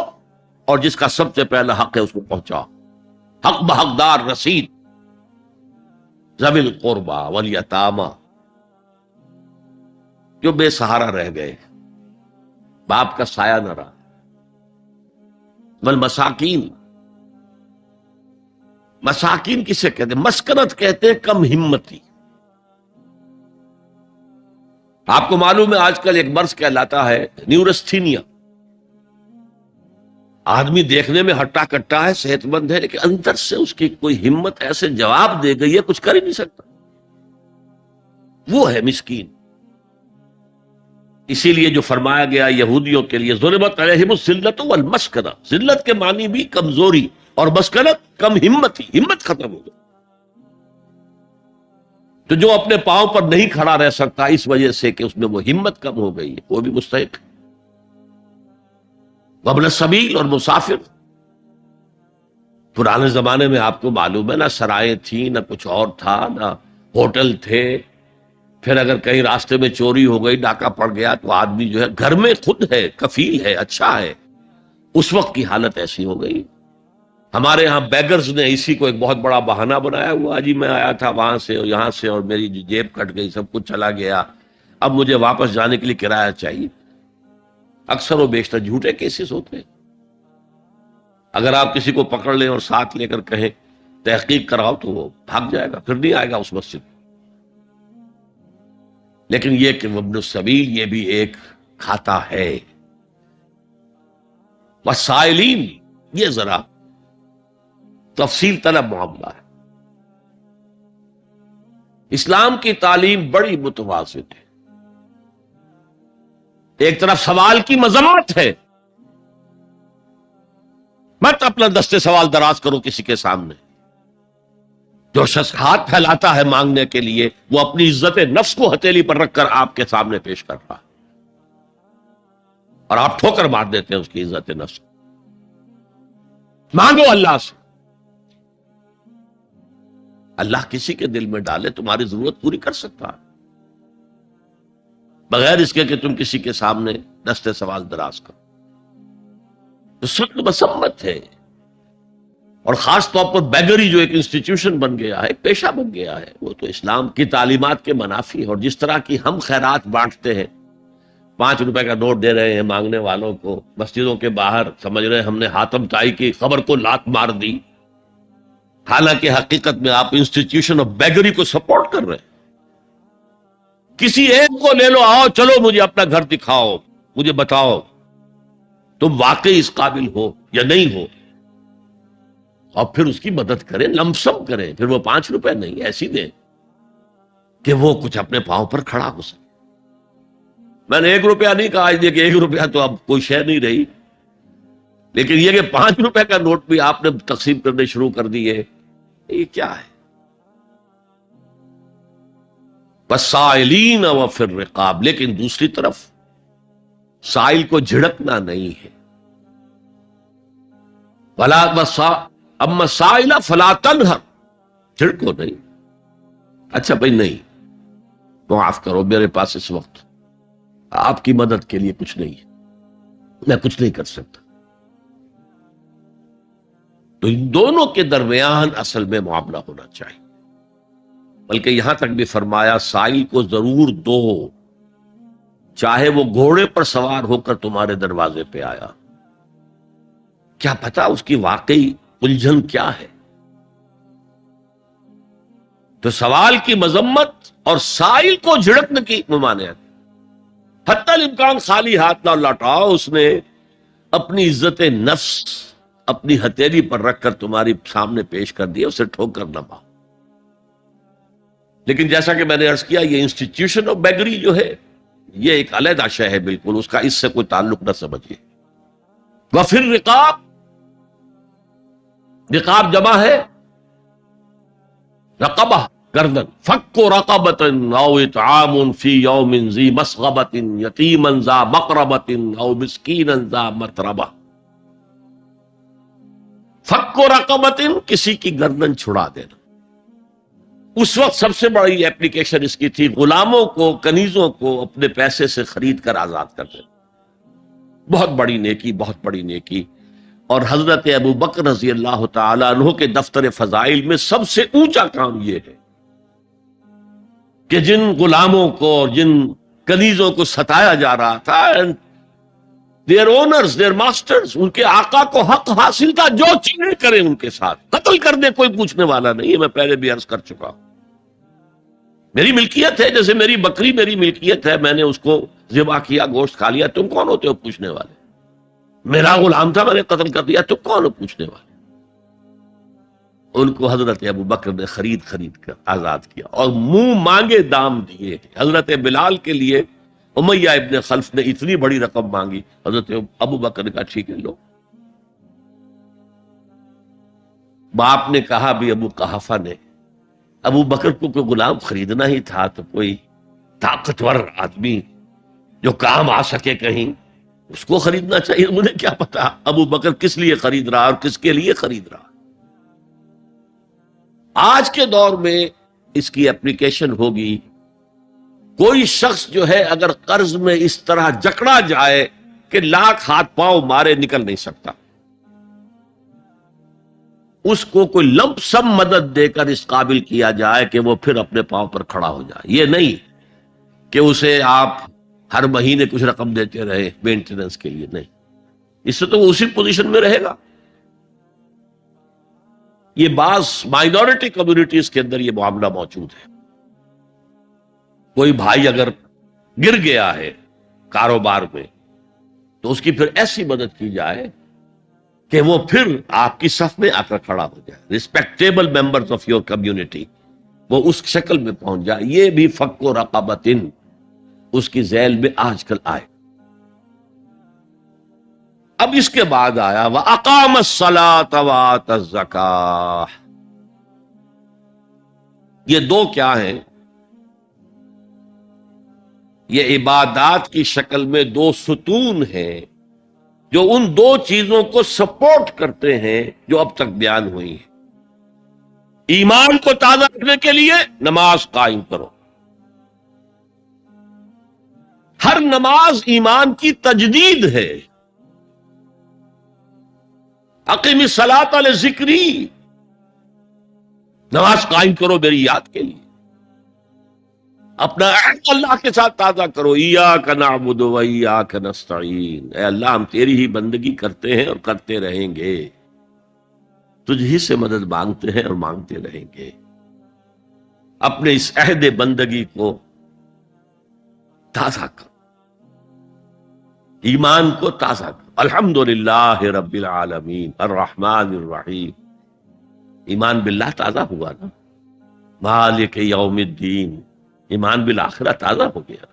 اور جس کا سب سے پہلا حق ہے اس کو پہنچاؤ، حق بحقدار رسید، ذوی القربى والیتامى، جو بے سہارا رہ گئے، باپ کا سایہ نہ رہا، والمساکین، مساکین کسے کہتے ہیں؟ مسکنت کہتے ہیں کم ہمتی۔ آپ کو معلوم ہے آج کل ایک مرض کہلاتا ہے نیورستھینیا، آدمی دیکھنے میں ہٹا کٹا ہے، صحت مند ہے، لیکن اندر سے اس کی کوئی ہمت ایسے جواب دے گئی ہے کچھ کر ہی نہیں سکتا، وہ ہے مسکین۔ اسی لیے جو فرمایا گیا یہودیوں کے لیے، ضربت علیہم الذلۃ والمسکنہ، ذلت کے معنی بھی کمزوری، اور مسکنت کم ہمت، ہی ہمت ختم ہو گئی۔ تو جو اپنے پاؤں پر نہیں کھڑا رہ سکتا اس وجہ سے کہ اس میں وہ ہمت کم ہو گئی ہے، وہ بھی مستحق۔ وابن السبیل، اور مسافر۔ پرانے زمانے میں آپ کو معلوم ہے نہ سرائیں تھیں، نہ کچھ اور تھا، نہ ہوٹل تھے، پھر اگر کہیں راستے میں چوری ہو گئی، ڈاکہ پڑ گیا، تو آدمی جو ہے گھر میں خود ہے، کفیل ہے، اچھا ہے، اس وقت کی حالت ایسی ہو گئی. ہمارے ہاں بیگرز نے اسی کو ایک بہت بڑا بہانہ بنایا ہوا، جی میں آیا تھا وہاں سے اور یہاں سے اور میری جیب کٹ گئی، سب کچھ چلا گیا، اب مجھے واپس جانے کے لیے کرایہ چاہیے. اکثر و بیشتر جھوٹے کیسز ہوتے ہیں. اگر آپ کسی کو پکڑ لیں اور ساتھ لے کر کہیں تحقیق کراؤ تو وہ بھاگ جائے گا، پھر نہیں آئے گا اس مسجد. لیکن یہ کہ ابن السبیل یہ بھی ایک کھاتا ہے. وسائلین یہ ذرا تفصیل طلب معاملہ ہے. اسلام کی تعلیم بڑی متوازن ہے. ایک طرف سوال کی مذمت ہے، مت اپنا دستے سوال دراز کرو کسی کے سامنے. جو شخص ہاتھ پھیلاتا ہے مانگنے کے لیے وہ اپنی عزت نفس کو ہتھیلی پر رکھ کر آپ کے سامنے پیش کر رہا ہے، اور آپ ٹھوکر مار دیتے ہیں اس کی عزت نفس. مانگو اللہ سے، اللہ کسی کے دل میں ڈالے تمہاری ضرورت پوری کر سکتا ہے، بغیر اس کے کہ تم کسی کے سامنے دستے سوال دراز کرو. تو سخت مسمت ہے. اور خاص طور پر بیگری جو ایک انسٹیٹیوشن بن گیا ہے، ایک پیشہ بن گیا ہے، وہ تو اسلام کی تعلیمات کے منافی ہے. اور جس طرح کی ہم خیرات بانٹتے ہیں، 5 روپے کا نوٹ دے رہے ہیں مانگنے والوں کو، مسجدوں کے باہر سمجھ رہے ہیں ہم نے حاتم طائی کی خبر کو لات مار دی، حالانکہ حقیقت میں آپ انسٹیٹیوشن آف بیگری کو سپورٹ کر رہے ہیں. کسی ایک کو لے لو، آؤ چلو مجھے اپنا گھر دکھاؤ، مجھے بتاؤ تم واقعی اس قابل ہو یا نہیں ہو، اور پھر اس کی مدد کریں، لمسم کریں. پھر وہ 5 روپے نہیں ایسی دیں کہ وہ کچھ اپنے پاؤں پر کھڑا ہو سکے. میں نے 1 روپیہ نہیں کہا، آج دیکھیں 1 روپیہ تو اب کوئی شے نہیں رہی، لیکن یہ کہ 5 روپے کا نوٹ بھی آپ نے تقسیم کرنے شروع کر دیے، یہ کیا ہے؟ وَالسَّائِلِينَ وَفِي الرِّقَابِ. لیکن دوسری طرف سائل کو جھڑکنا نہیں ہے. اما السائل فلا تنہر، جھڑکو نہیں. اچھا بھائی نہیں، معاف کرو میرے پاس اس وقت آپ کی مدد کے لیے کچھ نہیں ہے، میں کچھ نہیں کر سکتا. تو ان دونوں کے درمیان اصل میں معاملہ ہونا چاہیے. بلکہ یہاں تک بھی فرمایا سائل کو ضرور دو، چاہے وہ گھوڑے پر سوار ہو کر تمہارے دروازے پہ آیا. کیا پتا اس کی واقعی الجھن کیا ہے. تو سوال کی مذمت اور سائل کو جھڑکنے کی ممانعت. حتی الامکان خالی ہاتھ نہ لوٹاؤ. اس نے اپنی عزت نفس اپنی ہتھیلی پر رکھ کر تمہاری سامنے پیش کر دیا، اسے ٹھوکر نہ مارو. لیکن جیسا کہ میں نے عرض کیا، یہ انسٹیٹیوشن آف بیگری جو ہے یہ ایک علیحدہ شے ہے، بالکل اس کا اس سے کوئی تعلق نہ سمجھیے. وفی الرقاب، رقاب جمع ہے رقبہ، گردن. فک رقبۃ او اطعام فی یوم ذی مسغبۃ یتیما ذا مقربۃ او مسکینا ذا متربہ. فک رقبۃ، کسی کی گردن چھڑا دینا. اس وقت سب سے بڑی ایپلیکیشن اس کی تھی غلاموں کو، کنیزوں کو اپنے پیسے سے خرید کر آزاد کر دینا. بہت بڑی نیکی، بہت بڑی نیکی. اور حضرت ابو بکر رضی اللہ تعالیٰ عنہ کے دفتر فضائل میں سب سے اونچا کام یہ ہے کہ جن غلاموں کو اور جن کنیزوں کو ستایا جا رہا تھا، دیئر اونرز، دیئر ماسٹرز، ان کے آقا کو حق حاصل تھا، جو چیزیں کریں ان کے ساتھ قتل کر دے، کوئی پوچھنے والا نہیں ہے. میں پہلے بھی عرض کر چکا ہوں، میری ملکیت ہے، جیسے میری بکری میری ملکیت ہے، میں نے اس کو ذبح کیا، گوشت کھا لیا، تم کون ہوتے ہو پوچھنے والے؟ میرا غلام تھا، میں نے قتل کر دیا، تم کون ہو پوچھنے والے؟ ان کو حضرت ابو بکر نے خرید کر آزاد کیا اور منہ مانگے دام دیے. حضرت بلال کے لیے امیہ ابن خلف نے اتنی بڑی رقم مانگی، حضرت ابو بکر نے کہا ٹھیک ہے لو. باپ نے کہا بھی، ابو قحافہ نے، ابو بکر کو کوئی غلام خریدنا ہی تھا تو کوئی طاقتور آدمی جو کام آ سکے کہیں، اس کو خریدنا چاہیے. مجھے کیا پتا ابو بکر کس لیے خرید رہا اور کس کے لیے خرید رہا. آج کے دور میں اس کی اپلیکیشن ہوگی. کوئی شخص جو ہے اگر قرض میں اس طرح جکڑا جائے کہ لاکھ ہاتھ پاؤں مارے نکل نہیں سکتا، اس کو کوئی لمپ سم مدد دے کر اس قابل کیا جائے کہ وہ پھر اپنے پاؤں پر کھڑا ہو جائے. یہ نہیں کہ اسے آپ ہر مہینے کچھ رقم دیتے رہے مینٹیننس کے لیے، نہیں، اس سے تو وہ اسی پوزیشن میں رہے گا. یہ بعض مائنورٹی کمیونٹیز کے اندر یہ معاملہ موجود ہے. کوئی بھائی اگر گر گیا ہے کاروبار میں تو اس کی پھر ایسی مدد کی جائے کہ وہ پھر آپ کی صف میں آ کر کھڑا ہو جائے، respectable members of your community, وہ اس شکل میں پہنچ جائے. یہ بھی فک و رقبۃ اس کی ذیل میں آج کل آئے. اب اس کے بعد آیا وَأَقَامَ الصَّلَاةَ وَآتَى الزَّكَاةَ. یہ دو کیا ہیں؟ یہ عبادات کی شکل میں دو ستون ہیں جو ان دو چیزوں کو سپورٹ کرتے ہیں جو اب تک بیان ہوئی ہیں. ایمان کو تازہ رکھنے کے لیے نماز قائم کرو. ہر نماز ایمان کی تجدید ہے. اقیم الصلاۃ لذکری، نماز قائم کرو میری یاد کے لیے. اپنا عہد اللہ کے ساتھ تازہ کرو. ایاک نعبد و ایاک نستعین، اے اللہ ہم تیری ہی بندگی کرتے ہیں اور کرتے رہیں گے، تجھ ہی سے مدد مانگتے ہیں اور مانگتے رہیں گے. اپنے اس عہد بندگی کو تازہ کرو، ایمان کو تازہ کرو. الحمدللہ رب العالمین الرحمن الرحیم. ایمان باللہ تازہ ہوا نا. مالک یوم الدین، ایمان بالآخرہ تازہ ہو گیا.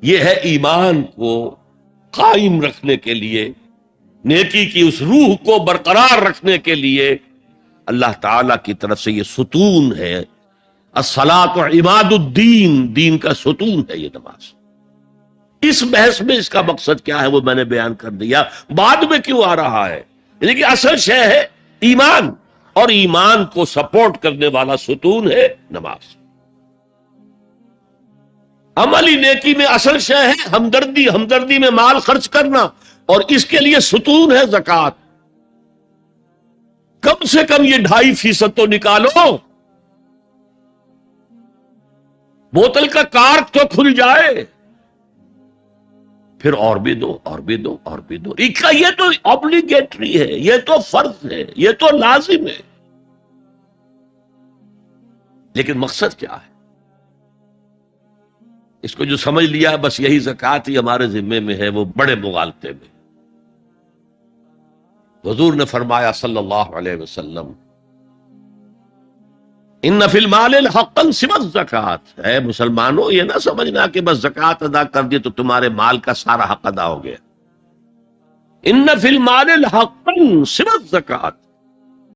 یہ ہے ایمان کو قائم رکھنے کے لیے، نیکی کی اس روح کو برقرار رکھنے کے لیے اللہ تعالی کی طرف سے یہ ستون ہے. الصلاۃ عماد الدین، دین کا ستون ہے یہ نماز. اس بحث میں اس کا مقصد کیا ہے وہ میں نے بیان کر دیا. بعد میں کیوں آ رہا ہے؟ یعنی کہ اصل شے ہے ایمان، اور ایمان کو سپورٹ کرنے والا ستون ہے نماز. عملی نیکی میں اصل شے ہے ہمدردی، ہمدردی میں مال خرچ کرنا، اور اس کے لیے ستون ہے زکوٰۃ. کم سے کم یہ 2.5% تو نکالو، بوتل کا کارک تو کھل جائے، پھر اور بھی دو، اور بھی دو، اور بھی دو. یہ تو obligatory ہے، یہ تو فرض ہے، یہ تو لازم ہے. لیکن مقصد کیا ہے؟ اس کو جو سمجھ لیا بس یہی زکوٰۃ ہی ہمارے ذمے میں ہے، وہ بڑے مغالطے میں. حضور نے فرمایا صلی اللہ علیہ وسلم، ان فی المال حقا سوى الزکوٰۃ. اے مسلمانوں، یہ نہ سمجھنا کہ بس زکوٰۃ ادا کر دی تو تمہارے مال کا سارا حق ادا ہو گیا. ان فی المال حقا سوى الزکوٰۃ،